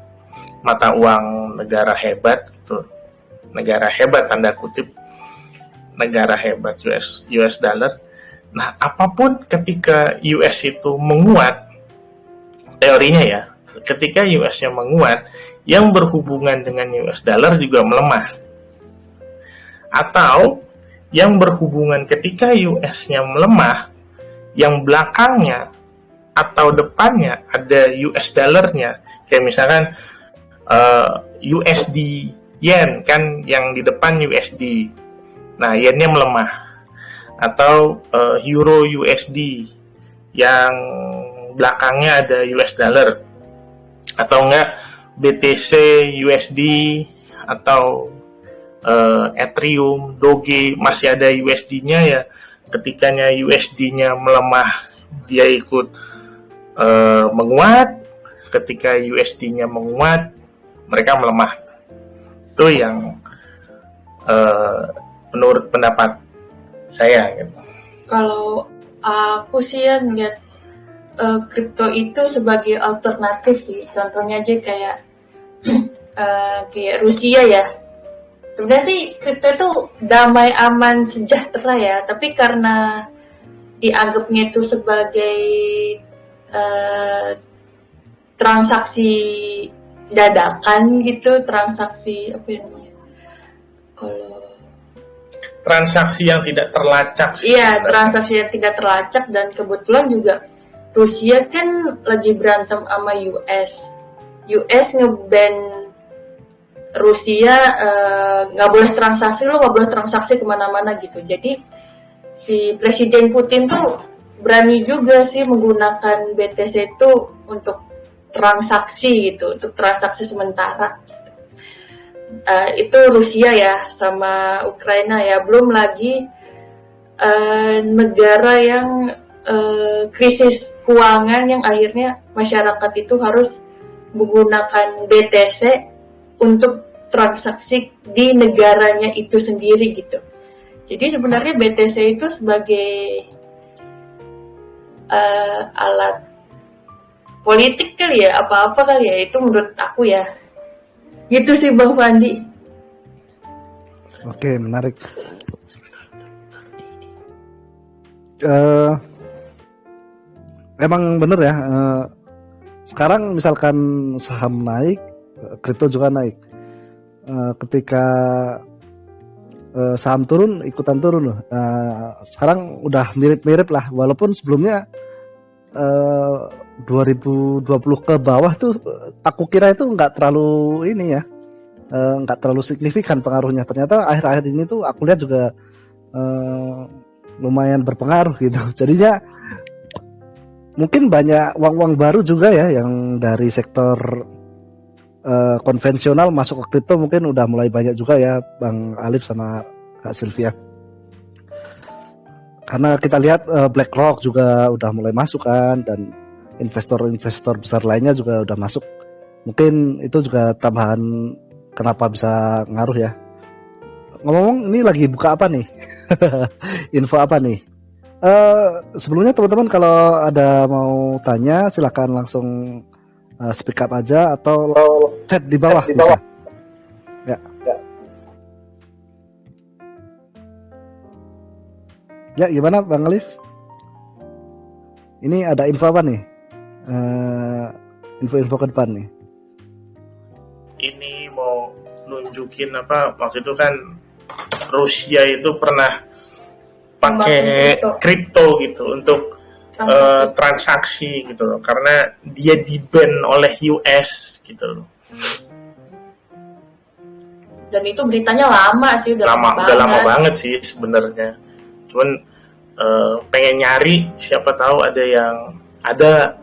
mata uang negara hebat gitu, negara hebat tanda kutip, negara hebat US dollar. Nah, apapun ketika US itu menguat, teorinya ya, ketika US-nya menguat, yang berhubungan dengan US dollar juga melemah. Atau yang berhubungan ketika US-nya melemah, yang belakangnya atau depannya ada US dollar-nya, kayak misalkan USD yen kan, yang di depan USD, nah yennya melemah. Atau Euro USD yang belakangnya ada US dollar, atau enggak BTC USD, atau Ethereum, Doge masih ada USD-nya ya, ketikanya USD-nya melemah dia ikut menguat, ketika USD-nya menguat mereka melemah. Itu yang menurut pendapat saya gitu. Kalau aku sih ya ngeliat kripto itu sebagai alternatif sih. Contohnya aja kayak kayak Rusia ya. Sebenarnya sih kripto itu damai, aman, sejahtera ya. Tapi karena dianggapnya itu sebagai transaksi dadakan gitu, transaksi apa namanya? Kalau transaksi yang tidak terlacak. Iya, transaksi yang tidak terlacak, dan kebetulan juga Rusia kan lagi berantem sama US. US nge-ban Rusia, nggak boleh transaksi, lo nggak boleh transaksi kemana-mana gitu. Jadi si Presiden Putin tuh berani juga sih menggunakan BTC itu untuk transaksi gitu, untuk transaksi sementara. Itu Rusia ya sama Ukraina ya, belum lagi negara yang krisis keuangan yang akhirnya masyarakat itu harus menggunakan BTC untuk transaksi di negaranya itu sendiri gitu. Jadi sebenarnya BTC itu sebagai alat politik kali ya, apa-apa kali ya, itu menurut aku ya. Gitu sih Bang Fandi. Oke, menarik. Emang bener ya, sekarang misalkan saham naik, kripto juga naik. Ketika saham turun, ikutan turun loh. Sekarang udah mirip-mirip lah, walaupun sebelumnya 2020 ke bawah tuh aku kira itu nggak terlalu ini ya, nggak terlalu signifikan pengaruhnya. Ternyata akhir-akhir ini tuh aku lihat juga lumayan berpengaruh gitu. Jadinya mungkin banyak uang-uang baru juga ya yang dari sektor konvensional masuk ke kripto, mungkin udah mulai banyak juga ya Bang Alif sama Kak Sylvia. Karena kita lihat BlackRock juga udah mulai masuk kan, dan investor-investor besar lainnya juga udah masuk. Mungkin itu juga tambahan kenapa bisa ngaruh ya. Ngomong ini lagi buka apa nih? Info apa nih? Sebelumnya teman-teman kalau ada mau tanya silakan langsung speak up aja atau chat di bawah bisa. Ya. Ya gimana Bang Alif? Ini ada info apa nih? Info-info ke depan nih. Ini mau nunjukin apa, waktu itu kan Rusia itu pernah pakai kripto gitu untuk transaksi gitu loh, karena dia di-ban oleh US gitu loh. Dan itu beritanya lama sih, udah lama banget sih sebenarnya. Cuman pengen nyari, siapa tahu ada.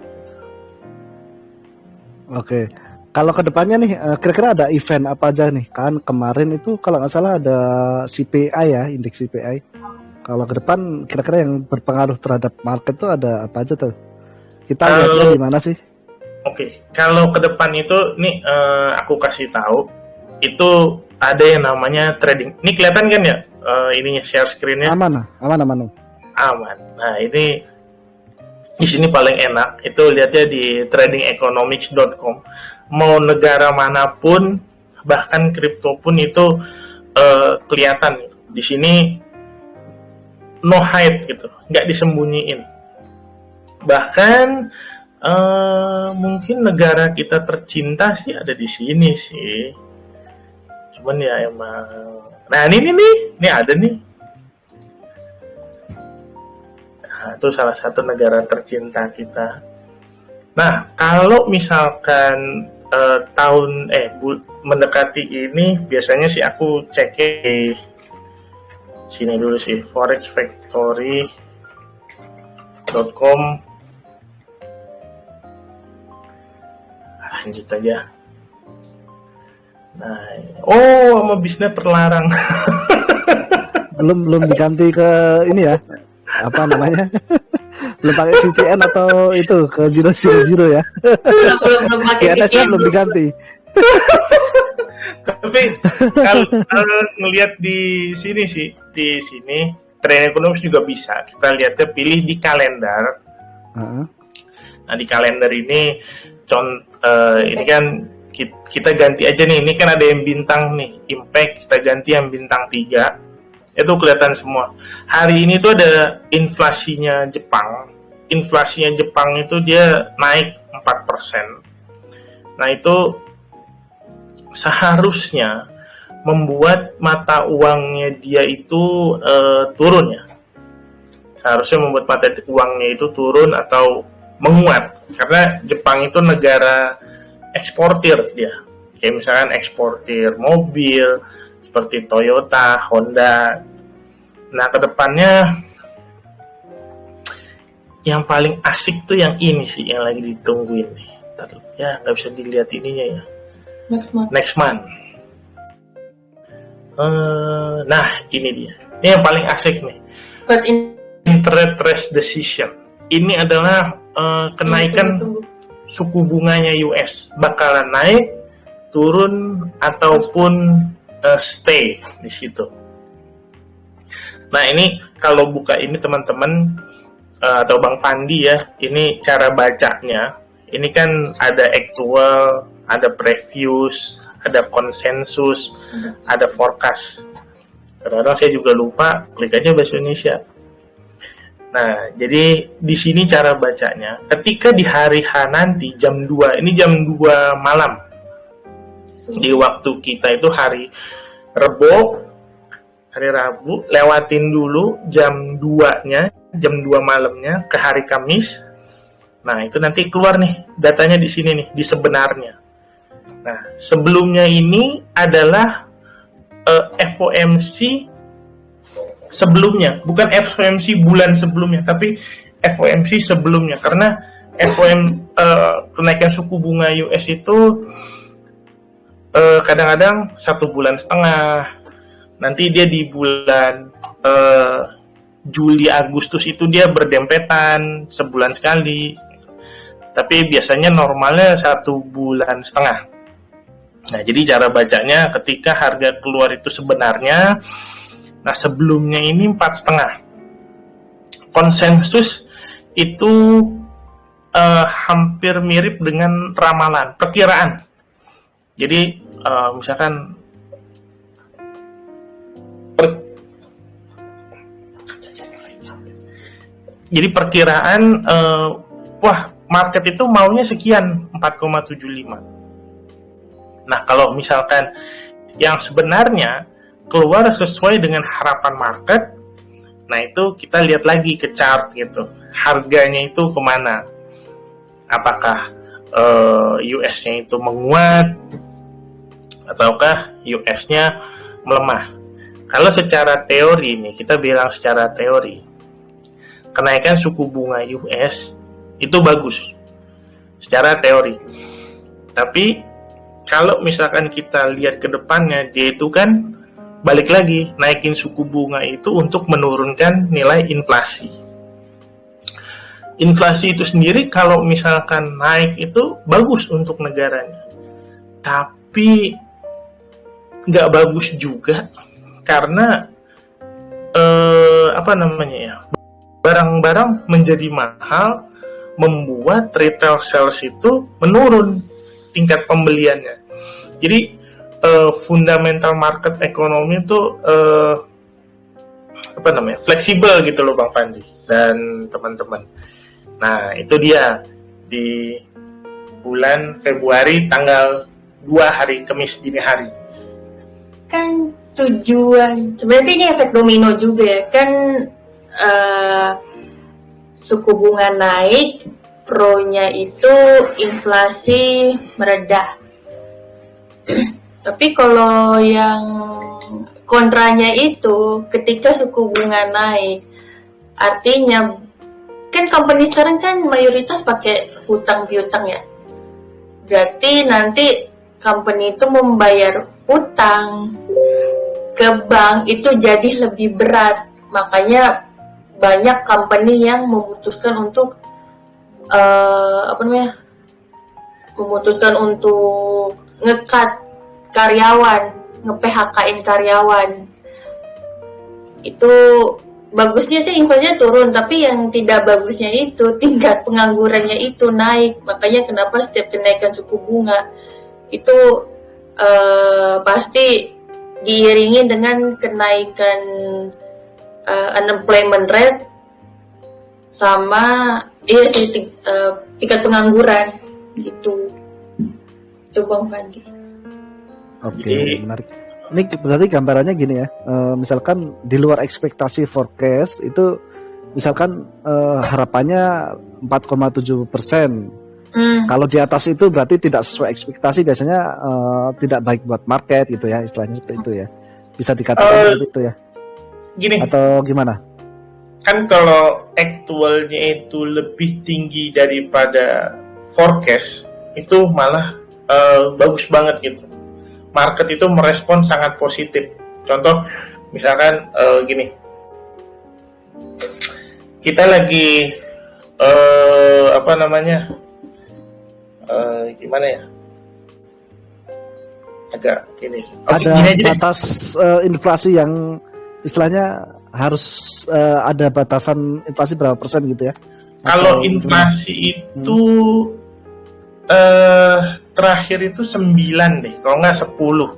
Oke. Kalau kedepannya nih, kira-kira ada event apa aja nih? Kan kemarin itu kalau nggak salah ada CPI ya, indeks CPI. Kalau ke depan kira-kira yang berpengaruh terhadap market tuh ada apa aja tuh? Kita lihatnya di mana sih? Oke, kalau ke depan itu nih aku kasih tahu, itu ada yang namanya trading. Ini kelihatan kan ya ininya, share screen-nya? Aman. Aman. Nah, ini di sini paling enak itu lihatnya di tradingeconomics.com. Mau negara manapun, bahkan kripto pun itu kelihatan di sini, no hide gitu, nggak disembunyiin. Bahkan mungkin negara kita tercinta sih ada di sini sih. Cuman ya emang, nah ini ada nih. Nah, itu salah satu negara tercinta kita. Nah, kalau misalkan mendekati ini, biasanya sih aku cek di sini dulu sih, forexfactory.com. Lanjut aja. Nah, sama bisnis terlarang. belum diganti ke ini ya, apa namanya? Belum pakai VPN atau itu ke 000 ya? belum pakai VPN belum diganti. Tapi kalau ngelihat di sini Trend Economics juga bisa. Kita lihatnya, pilih di kalender. Nah, di kalender ini ini kan kita ganti aja nih. Ini kan ada yang bintang nih, Impact, kita ganti yang bintang 3. Itu kelihatan semua. Hari ini tuh ada inflasinya Jepang. Inflasinya Jepang itu dia naik 4%. Nah, itu seharusnya membuat mata uangnya dia itu turun ya. Seharusnya membuat mata uangnya itu turun atau menguat. Karena Jepang itu negara eksportir dia. Kayak misalkan eksportir mobil seperti Toyota, Honda. Nah, kedepannya yang paling asik tuh yang ini sih, yang lagi ditungguin nih. Ya, nggak bisa dilihat ininya ya. Next month. Nah, ini dia. Ini yang paling asik nih. Interest rate decision. Ini adalah kenaikan suku bunganya US. Bakalan naik, turun, ataupun stay di situ. Nah, ini kalau buka ini teman-teman atau Bang Fandi ya, ini cara bacanya. Ini kan ada actual, ada previous, ada konsensus, ada forecast. Kadang-kadang saya juga lupa, klik aja bahasa Indonesia. Nah, jadi di sini cara bacanya, ketika di hari H nanti jam 2, ini jam 2 malam. Di waktu kita itu hari Rebo, hari Rabu, lewatin dulu jam 2-nya, jam 2 malamnya ke hari Kamis. Nah, itu nanti keluar nih datanya di sini nih, di sebenarnya. Nah, sebelumnya ini adalah FOMC sebelumnya, bukan FOMC bulan sebelumnya, tapi FOMC sebelumnya, karena kenaikan suku bunga US itu kadang-kadang 1,5 bulan, nanti dia di bulan Juli Agustus itu dia berdempetan sebulan sekali, tapi biasanya normalnya 1,5 bulan. Nah, jadi cara bacanya ketika harga keluar itu sebenarnya, nah sebelumnya ini 4,5. Konsensus itu hampir mirip dengan ramalan, perkiraan. Jadi misalkan perkiraan wah market itu maunya sekian, 4,75. Nah, kalau misalkan yang sebenarnya keluar sesuai dengan harapan market, nah itu kita lihat lagi ke chart gitu, harganya itu kemana, apakah US-nya itu menguat ataukah US-nya melemah. Kalau secara teori nih, kita bilang secara teori, kenaikan suku bunga US itu bagus secara teori. Tapi kalau misalkan kita lihat ke depannya, dia itu kan balik lagi naikin suku bunga itu untuk menurunkan nilai inflasi. Inflasi itu sendiri kalau misalkan naik itu bagus untuk negaranya, tapi nggak bagus juga karena barang-barang menjadi mahal, membuat retail sales itu menurun tingkat pembeliannya. Jadi fundamental market ekonomi itu fleksibel gitu loh Bang Fandi dan teman-teman. Nah, itu dia di bulan Februari tanggal 2 hari Kamis dini hari. Kan tujuan, sebenarnya ini efek domino juga ya, kan suku bunga naik, pro-nya itu inflasi meredah. Tapi kalau yang kontranya itu, ketika suku bunga naik, artinya kan company sekarang kan mayoritas pakai hutang piutang ya. Berarti nanti company itu membayar hutang ke bank itu jadi lebih berat. Makanya banyak company yang memutuskan untuk memutuskan untuk nge-cut karyawan, nge-PHK-in karyawan. Itu bagusnya sih inflasinya turun, tapi yang tidak bagusnya itu tingkat penganggurannya itu naik. Makanya kenapa setiap kenaikan suku bunga itu pasti diiringi dengan kenaikan unemployment rate sama tingkat pengangguran gitu. Coba Fandi. Oke, menarik. Ini berarti gambarannya gini ya, misalkan di luar ekspektasi forecast itu, misalkan harapannya 4,7%. Kalau di atas itu berarti tidak sesuai ekspektasi, biasanya tidak baik buat market gitu ya, istilahnya seperti itu ya. Bisa dikatakan seperti itu ya. Gini. Atau gimana? Kan kalau aktualnya itu lebih tinggi daripada forecast, itu malah bagus banget gitu. Market itu merespon sangat positif. Contoh, misalkan gini, kita lagi gimana ya? Agak gini. Ada batas inflasi yang istilahnya harus ada batasan inflasi berapa persen gitu ya? Kalau inflasi itu terakhir itu 9 deh, kalau nggak 10.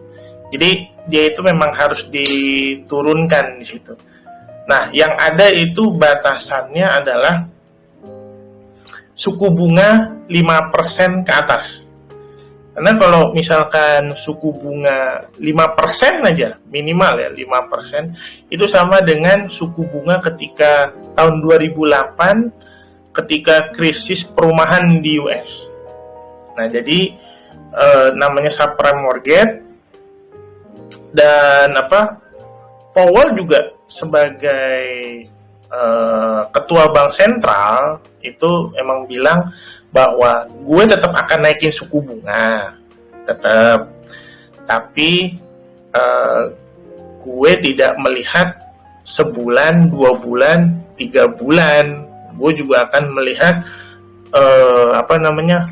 Jadi dia itu memang harus diturunkan di situ. Nah, yang ada itu batasannya adalah suku bunga 5% ke atas. Karena kalau misalkan suku bunga 5% aja, minimal ya 5%, itu sama dengan suku bunga ketika tahun 2008 ketika krisis perumahan di US. Nah, jadi namanya subprime mortgage, dan Powell juga sebagai ketua bank sentral itu emang bilang bahwa gue tetap akan naikin suku bunga, tetap, tapi gue tidak melihat sebulan, 2 bulan, 3 bulan. Gue juga akan melihat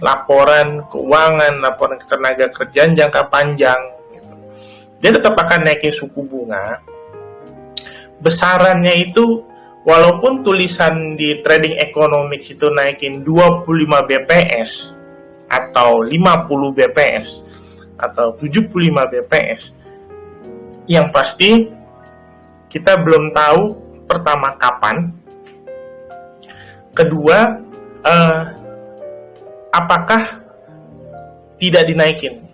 laporan keuangan, laporan ketenaga kerjaan jangka panjang. Gitu. Dia tetap akan naikin suku bunga. Besarannya itu walaupun tulisan di Trading Economics itu naikin 25 BPS atau 50 BPS atau 75 BPS, yang pasti kita belum tahu pertama kapan, kedua apakah tidak dinaikin.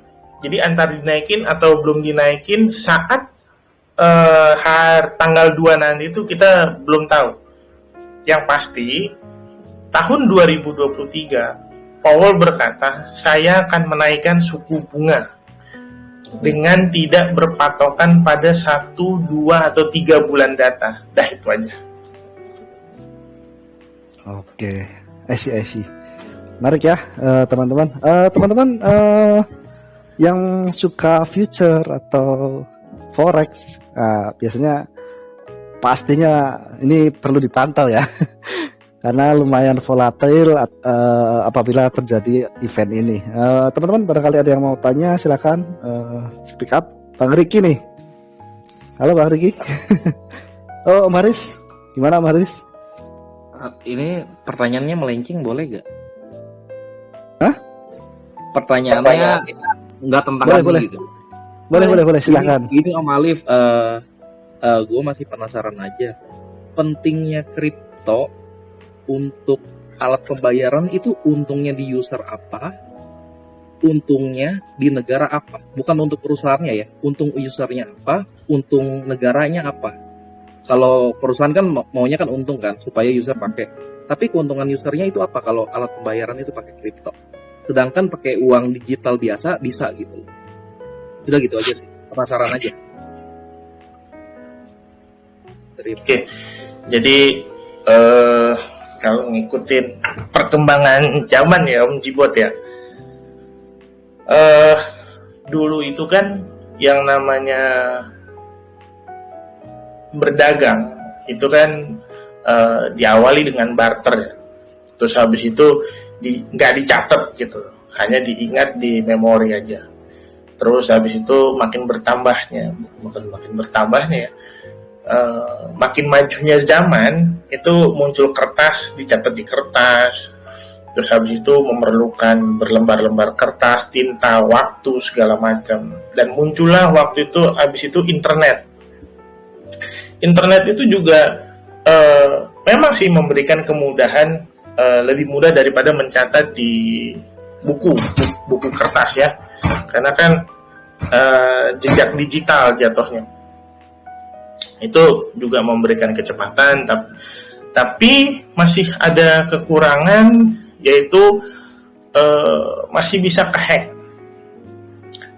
Jadi antara dinaikin atau belum dinaikin saat tanggal 2 nanti itu kita belum tahu. Yang pasti tahun 2023 Powell berkata, saya akan menaikkan suku bunga dengan tidak berpatokan pada 1, 2, atau 3 bulan data. Dah, itu aja. Oke, I see. Menarik ya, teman-teman. Teman-teman yang suka future atau forex, biasanya pastinya ini perlu dipantau ya, karena lumayan volatil apabila terjadi event ini. Teman-teman, barangkali ada yang mau tanya, silakan speak up. Bang Riki nih, halo Bang Riki. Oh, Om Haris, gimana Om Haris? Ini pertanyaannya melenceng, boleh gak? Hah? Pertanyaannya nggak tentang boleh. gitu. Boleh, silakan. Ini Om Alif, gue masih penasaran aja. Pentingnya kripto untuk alat pembayaran itu untungnya di user apa? Untungnya di negara apa? Bukan untuk perusahaannya ya. Untung usernya apa? Untung negaranya apa? Kalau perusahaan kan maunya kan untung kan, supaya user pakai. Tapi keuntungan usernya itu apa kalau alat pembayaran itu pakai kripto? Sedangkan pakai uang digital biasa bisa gitu. Udah gitu aja sih, penasaran aja. Oke, jadi kalau ngikutin perkembangan zaman ya Om Jibot ya, dulu itu kan yang namanya berdagang itu kan diawali dengan barter ya. Terus habis itu nggak dicatat gitu, hanya diingat di memori aja. Terus habis itu makin bertambahnya ya, makin majunya zaman itu muncul kertas, dicatat di kertas. Terus habis itu memerlukan berlembar-lembar kertas, tinta, waktu, segala macam. Dan muncullah waktu itu, habis itu internet. Internet itu juga memang sih memberikan kemudahan, lebih mudah daripada mencatat di buku kertas ya. Karena kan jejak digital jatuhnya. Itu juga memberikan kecepatan, tapi masih ada kekurangan, yaitu masih bisa kehack.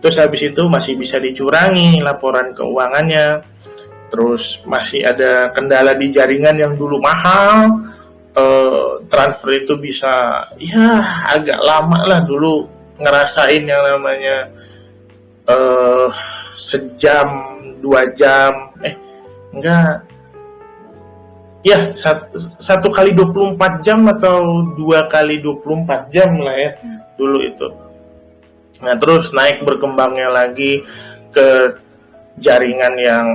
Terus habis itu masih bisa dicurangi laporan keuangannya. Terus masih ada kendala di jaringan yang dulu mahal. Transfer itu bisa ya agak lama lah, dulu ngerasain yang namanya sejam 2 jam enggak ya, 1 kali 24 jam atau 2 kali 24 jam lah ya dulu itu. Nah terus naik berkembangnya lagi ke jaringan yang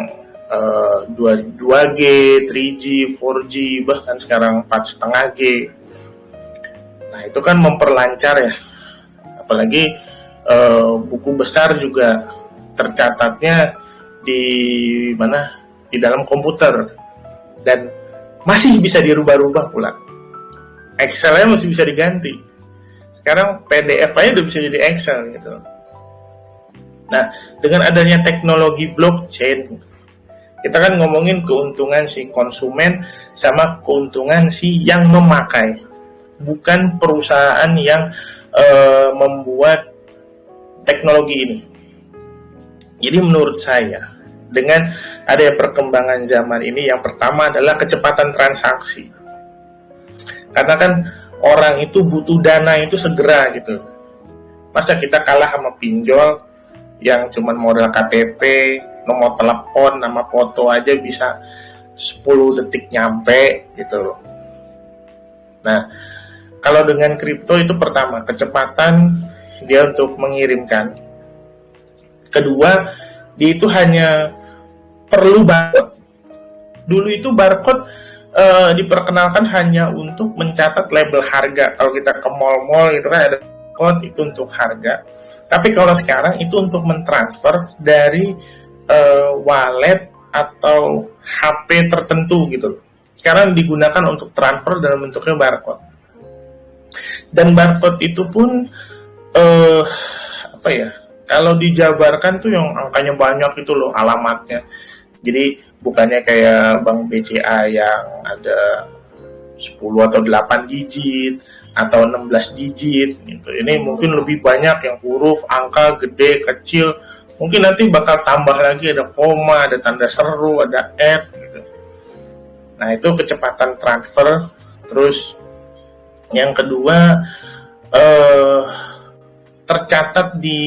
2G, 3G, 4G, bahkan sekarang 4,5G. Nah itu kan memperlancar ya, apalagi buku besar juga tercatatnya di mana? Di dalam komputer. dan masih bisa dirubah-rubah pula. Excel-nya masih bisa diganti. Sekarang PDF aja udah bisa jadi Excel gitu. Nah, dengan adanya teknologi blockchain, kita kan ngomongin keuntungan si konsumen sama keuntungan si yang memakai, bukan perusahaan yang membuat teknologi ini. Jadi menurut saya, dengan adanya perkembangan zaman ini, yang pertama adalah kecepatan transaksi. Karena kan orang itu butuh dana itu segera gitu. Masa kita kalah sama pinjol yang cuman modal KTP, nomor telepon, nama foto aja bisa 10 detik nyampe gitu loh. Nah, kalau dengan kripto itu pertama, kecepatan dia untuk mengirimkan. Kedua, dia itu hanya perlu barcode. Dulu itu barcode diperkenalkan hanya untuk mencatat label harga. Kalau kita ke mall-mall itu kan ada code itu untuk harga. Tapi kalau sekarang itu untuk mentransfer dari wallet atau HP tertentu gitu. Sekarang digunakan untuk transfer dalam bentuknya barcode. Dan barcode itu pun kalau dijabarkan tuh yang angkanya banyak itu loh alamatnya. Jadi bukannya kayak Bank BCA yang ada 10 atau 8 digit atau 16 digit gitu. Ini mungkin lebih banyak yang huruf, angka, gede, kecil. Mungkin nanti bakal tambah lagi ada koma, ada tanda seru, ada gitu. Nah, itu kecepatan transfer. Terus yang kedua tercatat di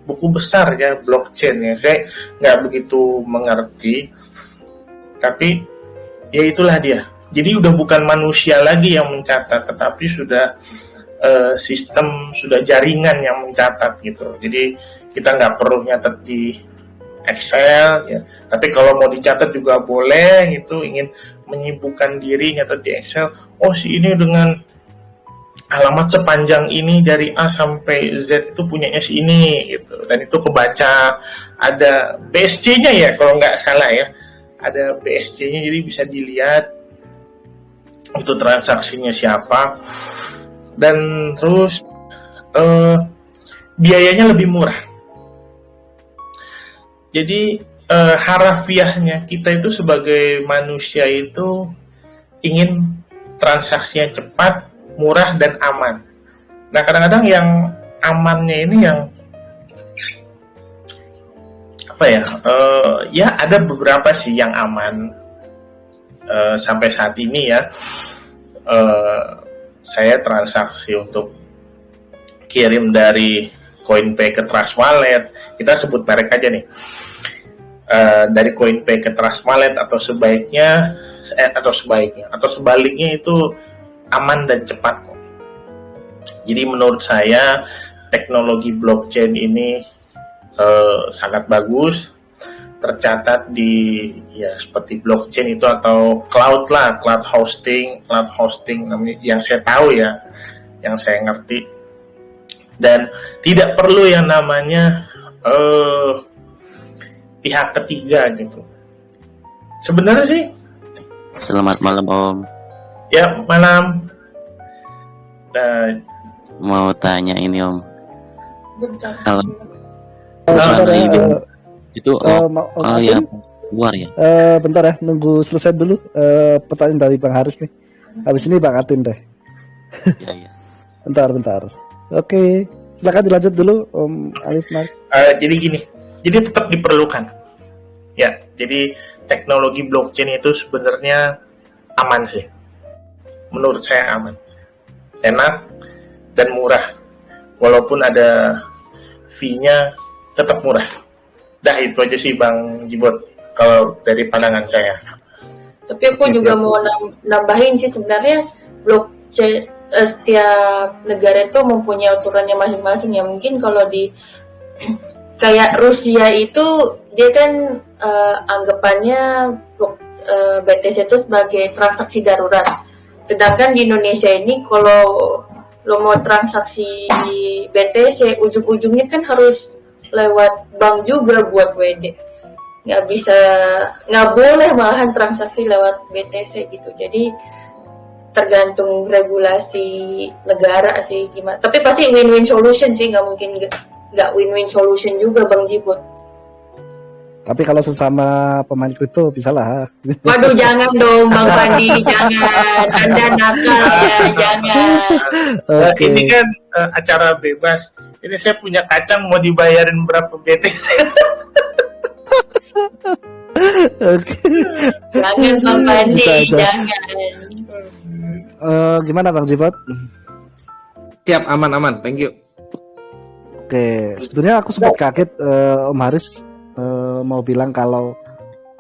buku besar ya, blockchain ya. Saya nggak begitu mengerti, tapi ya itulah dia. Jadi udah bukan manusia lagi yang mencatat, tetapi sudah sistem, sudah jaringan yang mencatat gitu. Jadi kita nggak perlu nyatet di Excel ya, tapi kalau mau dicatat juga boleh gitu. Ingin menyibukkan diri nyatet di Excel, oh si ini dengan alamat sepanjang ini dari A sampai Z itu punyanya si ini gitu, dan itu kebaca. Ada BSC-nya ya kalau nggak salah ya, ada BSC-nya, jadi bisa dilihat itu transaksinya siapa. Dan terus biayanya lebih murah. Jadi harafiahnya kita itu sebagai manusia itu ingin transaksinya cepat, murah, dan aman. Nah, kadang-kadang yang amannya ini yang ya ada beberapa sih yang aman. Sampai saat ini ya, saya transaksi untuk kirim dari CoinPay ke Trust Wallet, kita sebut merek aja nih, dari CoinPay ke Trust Wallet atau sebaliknya itu aman dan cepat. Jadi menurut saya teknologi blockchain ini sangat bagus, tercatat di ya seperti blockchain itu atau cloud hosting namanya, yang saya tahu ya, yang saya ngerti. Dan tidak perlu yang namanya pihak ketiga gitu. Sebenarnya sih. Selamat malam Om. Ya, malam. Mau tanya ini Om. Bentar. Kalau Bentar ya, itu kalau yang luar ya. bentar ya, nunggu selesai dulu pertanyaan dari Bang Haris nih. Habis ini Bang Atin deh. Iya. Bentar. Oke, silakan dilanjut dulu Om Alif Max. Jadi gini, jadi tetap diperlukan. Ya, jadi teknologi blockchain itu sebenarnya aman sih. Menurut saya aman, enak, dan murah. Walaupun ada fee-nya, tetap murah. Dah itu aja sih Bang Jibot, kalau dari pandangan saya. Tapi aku juga mau nambahin sih, sebenarnya blockchain setiap negara itu mempunyai aturannya masing-masing ya. Mungkin kalau di kayak Rusia itu dia kan anggapannya BTC itu sebagai transaksi darurat. Sedangkan di Indonesia ini kalau lo mau transaksi BTC ujung-ujungnya kan harus lewat bank juga buat WD. nggak bisa, nggak boleh malahan transaksi lewat BTC gitu. Jadi tergantung regulasi negara sih gimana. Tapi pasti win-win solution sih, nggak mungkin nggak win-win solution juga Bang Jibun. Tapi kalau sesama pemain kripto bisa lah. Waduh, jangan dong Bang Pandi, jangan. Anda nakal ya, jangan. Oke. Ini kan acara bebas. Ini saya punya kacang mau dibayarin berapa BTC? Oke. Jangan Bang Pandi, Bisa aja. jangan. Gimana Bang Jibot? Siap, aman, thank you. Oke, sebetulnya aku sempat kaget Om Haris mau bilang kalau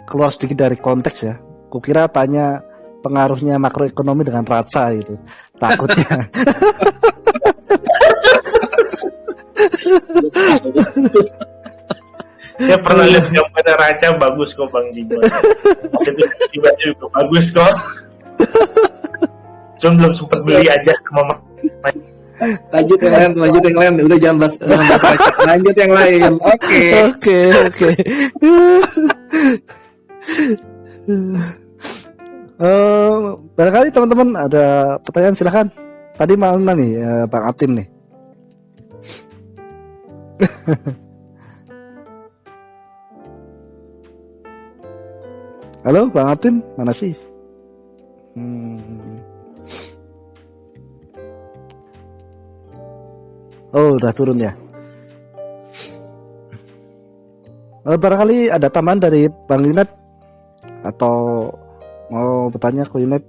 keluar sedikit dari konteks ya. Kukira tanya pengaruhnya makroekonomi dengan raca gitu. Takutnya. Saya pernah lihat gambar raca bagus kok Bang Jibon. Jadi tiba-tiba bagus kok. Cuma belum sempat beli aja ke mama. Lanjut yang lain. Udah jangan bahas rakyat. Lanjut yang lain. Oke. Oke. Barangkali teman-teman ada pertanyaan silahkan. Tadi mana nih Bang Atim nih? Halo Bang Atim, mana sih? Oh, udah turun ya. Barangkali ada tambahan dari Bang Yunat atau mau bertanya ke Yunat?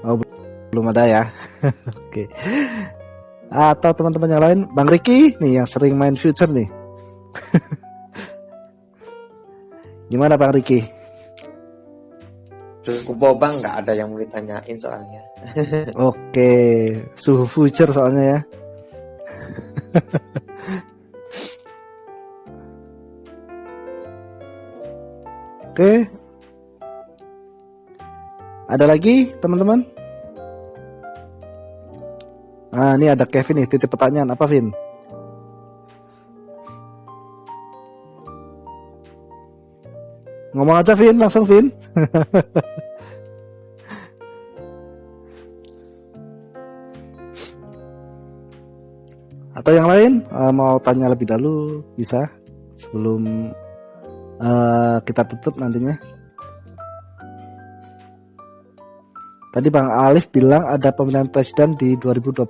Oh, belum ada ya. Oke. Atau teman-teman yang lain, Bang Riki nih yang sering main future nih. Gimana Bang Riki? Cukup Bang, nggak ada yang mau ditanyain soalnya. Oke, suhu future soalnya ya. Oke. Ada lagi teman-teman? Nah, ini ada Kevin nih, titip pertanyaan apa, Vin? Ngomong aja, Vin, langsung, Vin. Atau yang lain mau tanya lebih dahulu bisa sebelum kita tutup nantinya. Tadi Bang Alif bilang ada pemilihan presiden di 2024.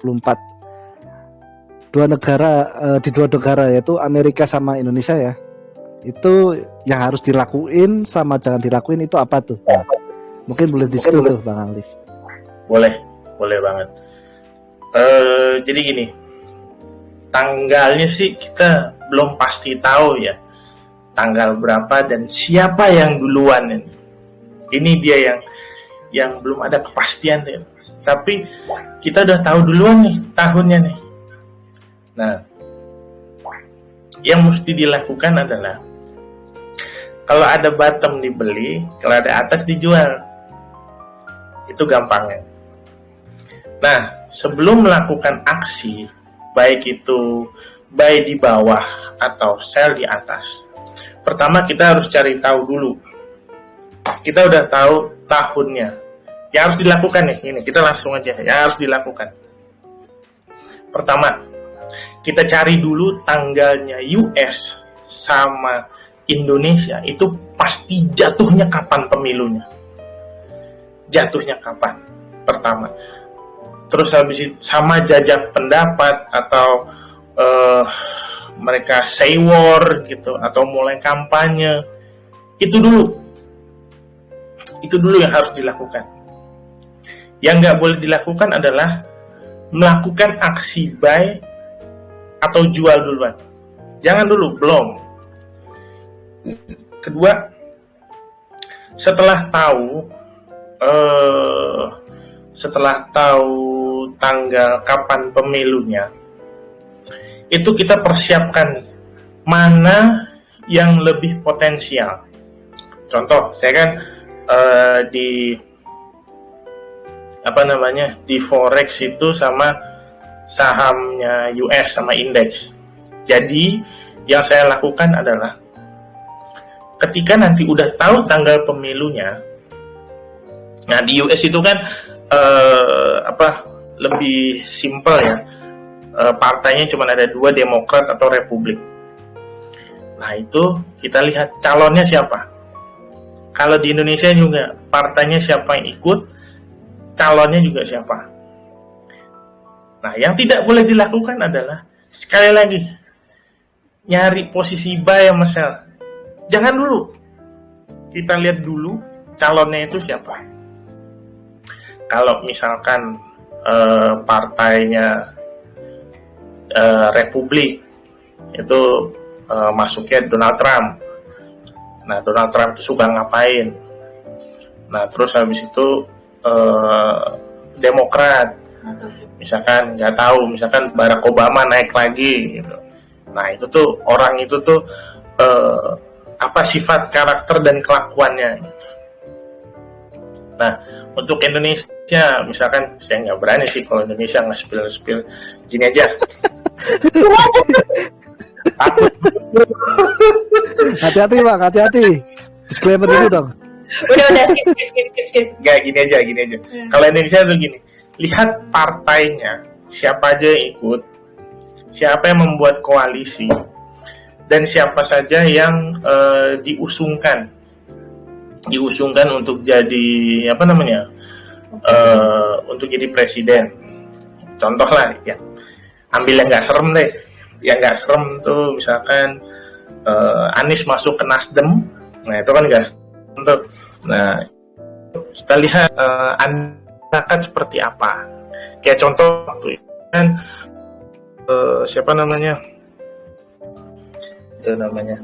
Di dua negara yaitu Amerika sama Indonesia ya. Itu yang harus dilakuin sama jangan dilakuin itu apa tuh? Nah, mungkin boleh di-spill tuh Bang Alif. Boleh banget. Jadi gini, tanggalnya sih kita belum pasti tahu ya, tanggal berapa dan siapa yang duluan ini. Ini dia yang belum ada kepastian ya. Tapi kita udah tahu duluan nih tahunnya nih. Nah, yang mesti dilakukan adalah kalau ada bottom dibeli, kalau ada atas dijual. Itu gampangnya. Nah, sebelum melakukan aksi, baik itu buy di bawah atau sell di atas, pertama kita harus cari tahu dulu. Kita udah tahu tahunnya. Yang harus dilakukan nih, ini kita langsung aja. Yang harus dilakukan. Pertama, kita cari dulu tanggalnya US sama Indonesia itu pasti jatuhnya kapan pemilunya. Jatuhnya kapan? Pertama. Terus habis itu sama jajak pendapat atau mereka say war gitu atau mulai kampanye. Itu dulu yang harus dilakukan. Yang nggak boleh dilakukan adalah melakukan aksi buy atau jual duluan. Jangan dulu, belum. Kedua, setelah tahu tanggal kapan pemilunya, itu kita persiapkan mana yang lebih potensial. Contoh, saya kan di forex itu sama sahamnya US sama indeks. Jadi yang saya lakukan adalah ketika nanti udah tahu tanggal pemilunya, nah di US itu kan lebih simpel ya, partainya cuma ada dua, Demokrat atau Republik. Nah itu kita lihat calonnya siapa. Kalau di Indonesia juga partainya siapa yang ikut, calonnya juga siapa. Nah yang tidak boleh dilakukan adalah sekali lagi nyari posisi buy sama sell. Jangan dulu. Kita lihat dulu calonnya itu siapa. Kalau misalkan partainya Republik itu masuknya Donald Trump. Nah, Donald Trump itu suka ngapain? Nah, terus habis itu Demokrat, misalkan nggak tahu, misalkan Barack Obama naik lagi, gitu. Nah, itu tuh orang itu tuh apa sifat karakter dan kelakuannya. Nah, untuk Indonesia, misalkan saya nggak berani sih kalau Indonesia nggak spill gini aja. Takut. Hati-hati Bang, hati-hati. Disclaimer dulu dong. Udah skip. Gak, gini aja. Kalau Indonesia tuh gini, lihat partainya, siapa aja yang ikut, siapa yang membuat koalisi, dan siapa saja yang diusungkan untuk jadi untuk jadi presiden. Contoh lah ya, ambil yang nggak serem deh. Yang nggak serem tuh misalkan Anies masuk ke Nasdem, nah itu kan nggak serem tuh. Nah kita lihat akan seperti apa. Kayak contoh waktu itu kan siapa namanya? Itu namanya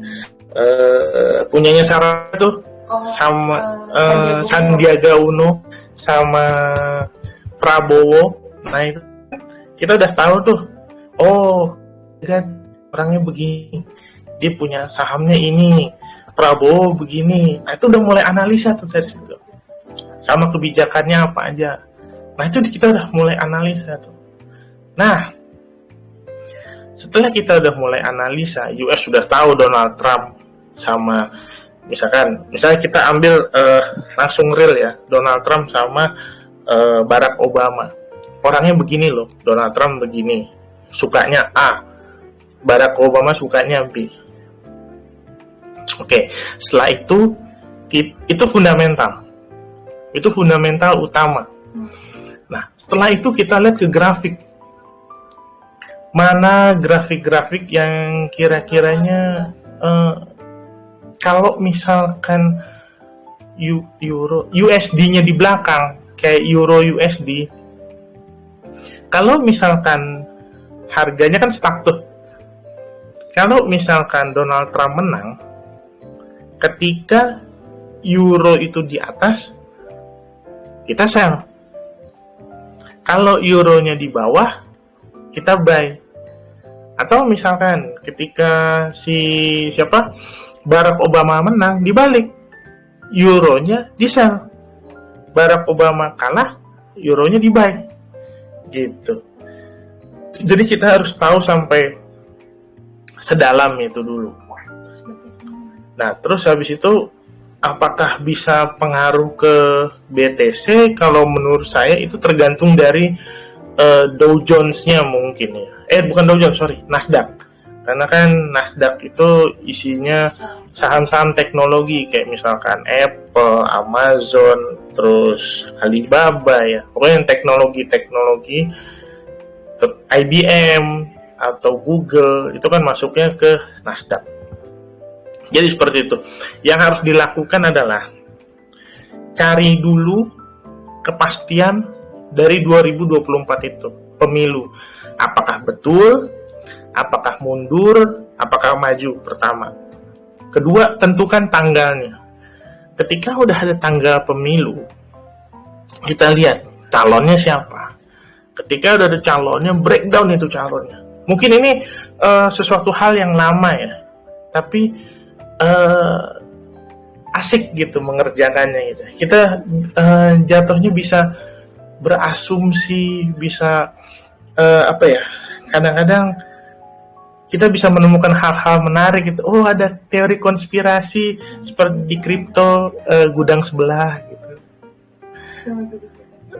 punyanya Sarah tuh sama Sandiaga Uno sama Prabowo. Nah itu kita udah tahu tuh, oh kan orangnya begini, dia punya sahamnya ini, Prabowo begini. Nah itu udah mulai analisa tuh dari situ, sama kebijakannya apa aja. Nah itu kita udah mulai analisa tuh. Nah setelah kita udah mulai analisa, US sudah tahu Donald Trump sama misalnya kita ambil langsung real ya, Donald Trump sama Barack Obama. Orangnya begini loh, Donald Trump begini, sukanya A, Barack Obama sukanya B. Oke, setelah itu fundamental. Itu fundamental utama. Nah, setelah itu kita lihat ke grafik. Mana grafik-grafik yang kira-kiranya kalau misalkan euro USD-nya di belakang kayak euro USD, kalau misalkan harganya kan stuck tuh. Kalau misalkan Donald Trump menang, ketika euro itu di atas, kita sell. Kalau euronya di bawah, kita buy. Atau misalkan ketika Barack Obama menang, dibalik, euronya di sell. Barack Obama kalah, euronya di buy. Gitu. Jadi kita harus tahu sampai sedalam itu dulu. Nah, terus habis itu apakah bisa pengaruh ke BTC? Kalau menurut saya itu tergantung dari Dow Jones-nya mungkin ya. Bukan Dow Jones, Nasdaq. Karena kan Nasdaq itu isinya saham-saham teknologi kayak misalkan Apple, Amazon, terus Alibaba ya. Pokoknya yang teknologi IBM atau Google itu kan masuknya ke Nasdaq. Jadi seperti itu. Yang harus dilakukan adalah cari dulu kepastian dari 2024 itu, pemilu. Apakah betul, apakah mundur, apakah maju pertama. Kedua, tentukan tanggalnya. Ketika udah ada tanggal pemilu, kita lihat calonnya siapa. Ketika udah ada calonnya, breakdown itu calonnya. Mungkin ini sesuatu hal yang lama ya, tapi asik gitu mengerjakannya gitu. Kita jatuhnya bisa berasumsi, bisa apa ya? Kadang-kadang kita bisa menemukan hal-hal menarik gitu. Oh, ada teori konspirasi seperti di kripto gudang sebelah gitu.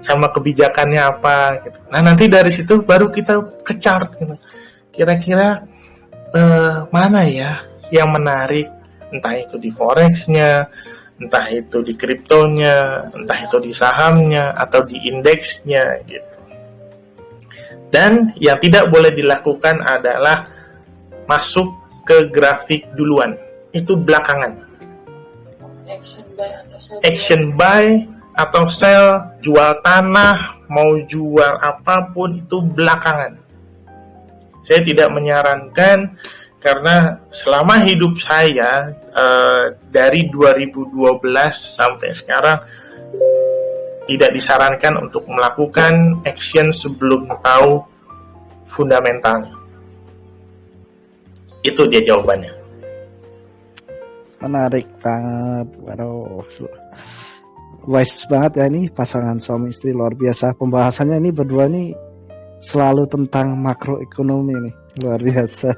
Sama kebijakannya apa gitu. Nah, nanti dari situ baru kita ke chart gitu. Kira-kira mana ya yang menarik, entah itu di forex-nya, entah itu di kriptonya, entah itu di sahamnya atau di indeksnya gitu. Dan yang tidak boleh dilakukan adalah masuk ke grafik duluan, itu belakangan. Action buy atau sell, jual tanah, mau jual apapun itu belakangan. Saya tidak menyarankan, karena selama hidup saya dari 2012 sampai sekarang tidak disarankan untuk melakukan action sebelum tahu fundamentalnya. Itu dia jawabannya. Menarik banget. Waduh. Wise banget ya ini pasangan suami istri, luar biasa. Pembahasannya ini berdua nih selalu tentang makroekonomi nih. Luar biasa.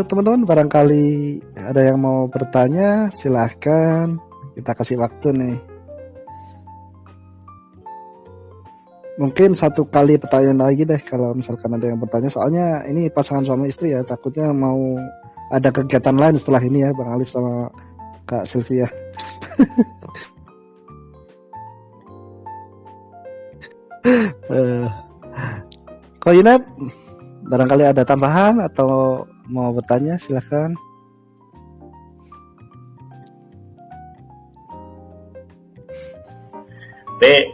Teman-teman barangkali ada yang mau bertanya, silahkan. Kita kasih waktu nih. Mungkin satu kali pertanyaan lagi deh kalau misalkan ada yang bertanya. Soalnya ini pasangan suami istri ya, takutnya mau ada kegiatan lain setelah ini ya, Bang Alif sama Kak Sylvia. Kok Yunab, barangkali ada tambahan atau mau bertanya, silahkan. Nih,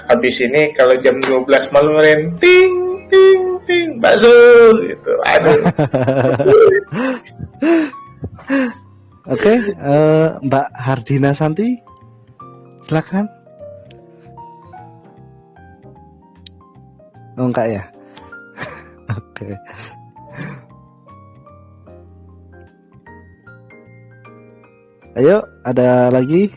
habis ini kalau jam 12 malam Ren, ting ting ting, bakso gitu. Aduh. Oke, Mbak Hardina Santi, silakan. Oh, enggak ya? Oke. Ayo, ada lagi?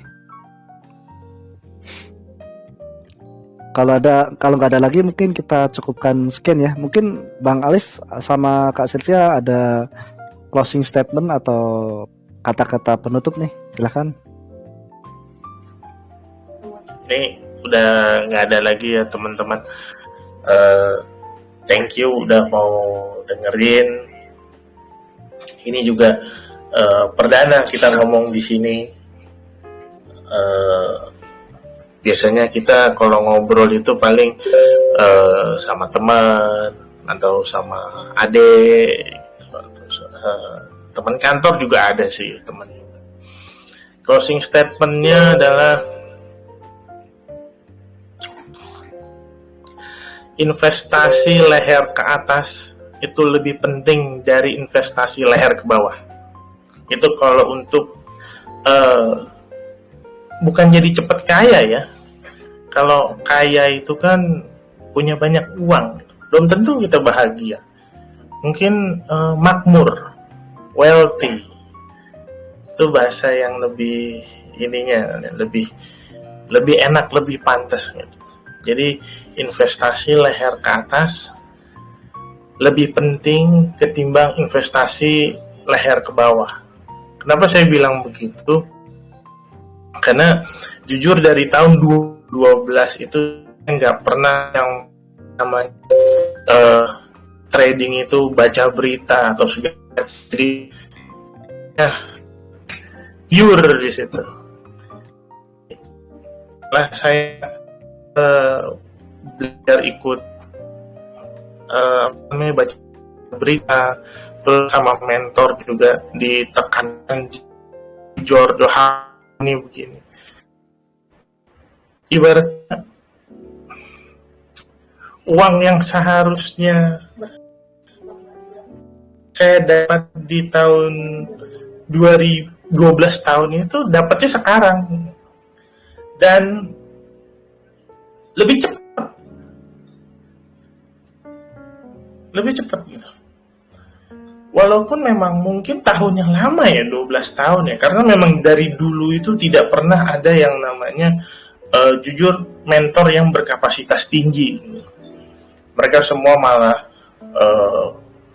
Kalau nggak ada lagi mungkin kita cukupkan sekian ya. Mungkin Bang Alif sama Kak Sylvia ada closing statement atau kata-kata penutup nih, silahkan. Ini udah nggak ada lagi ya teman-teman. Thank you udah mau dengerin. Ini juga perdana kita ngomong di sini. Biasanya kita kalau ngobrol itu paling sama teman atau sama adik, teman kantor juga ada sih teman. Closing statementnya adalah investasi leher ke atas itu lebih penting dari investasi leher ke bawah. Itu kalau untuk bukan jadi cepat kaya ya. Kalau kaya itu kan punya banyak uang, belum tentu kita bahagia. Mungkin makmur, wealthy, itu bahasa yang lebih ininya, lebih enak, lebih pantas gitu. Jadi investasi leher ke atas lebih penting ketimbang investasi leher ke bawah. Kenapa saya bilang begitu? Karena jujur dari tahun 2012 itu nggak pernah yang namanya trading itu baca berita atau segala, jadi pure di situ. Lah saya belajar ikut baca berita, terus sama mentor juga ditekankan Giorgio ini begini, ibaratnya uang yang seharusnya saya dapat di tahun 2012 tahun itu dapatnya sekarang dan lebih cepat gitu. Walaupun memang mungkin tahunnya lama ya, 12 tahun ya, karena memang dari dulu itu tidak pernah ada yang namanya jujur mentor yang berkapasitas tinggi. mereka semua malah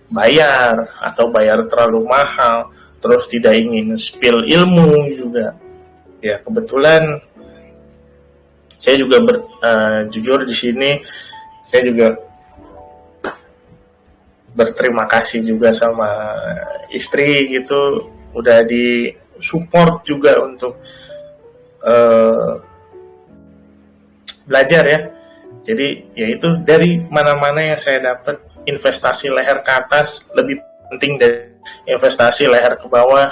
bayar atau bayar terlalu mahal, terus tidak ingin spill ilmu juga. Ya kebetulan saya juga jujur di sini saya juga berterima kasih juga sama istri gitu, udah di support juga untuk belajar ya. Jadi yaitu dari mana-mana yang saya dapat, investasi leher ke atas lebih penting dari investasi leher ke bawah,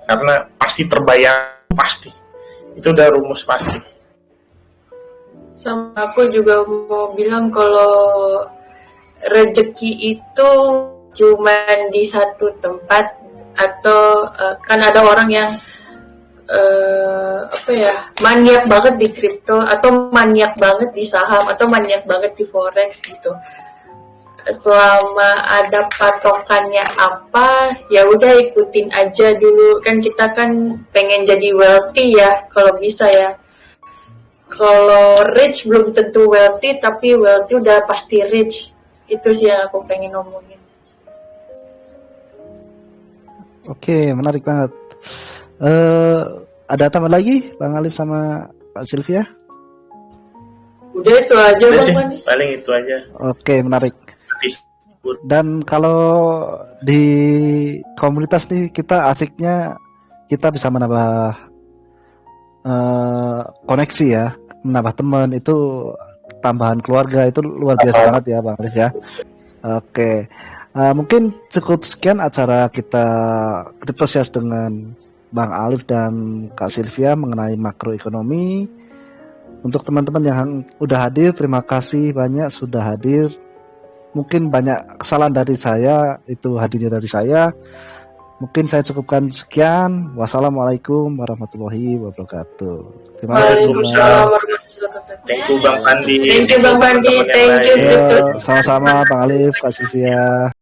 karena pasti terbayar, pasti itu udah rumus pasti. Sama aku juga mau bilang kalau rezeki itu cuman di satu tempat, atau kan ada orang yang maniak banget di kripto, atau maniak banget di saham, atau maniak banget di forex gitu. Selama ada patokannya apa, ya udah ikutin aja dulu. Kan kita kan pengen jadi wealthy ya, kalau bisa ya. Kalau rich belum tentu wealthy, tapi wealthy udah pasti rich. Itu sih yang aku pengen ngomongin. Oke, menarik banget. Ada tambah lagi Bang Alif sama Kak Sylvia? Udah itu aja Udah Bang sih, Mani. paling itu aja. Oke, menarik. Dan kalau di komunitas nih kita asiknya kita bisa menambah koneksi ya, menambah teman, itu tambahan keluarga, itu luar biasa banget ya Bang Alif ya. Oke, mungkin cukup sekian acara kita Cryptosias dengan Bang Alif dan Kak Sylvia mengenai makroekonomi. Untuk teman-teman yang udah hadir, terima kasih banyak sudah hadir. Mungkin banyak kesalahan dari saya, itu hadirnya dari saya. Mungkin saya cukupkan sekian. Wassalamualaikum warahmatullahi wabarakatuh. Terima kasih. Waalaikumsalam warahmatullahi wabarakatuh. Thank you Bang Pandi. Thank you Bang Pandi. Thank you. Sama-sama Bang Alif, Kak Sylvia.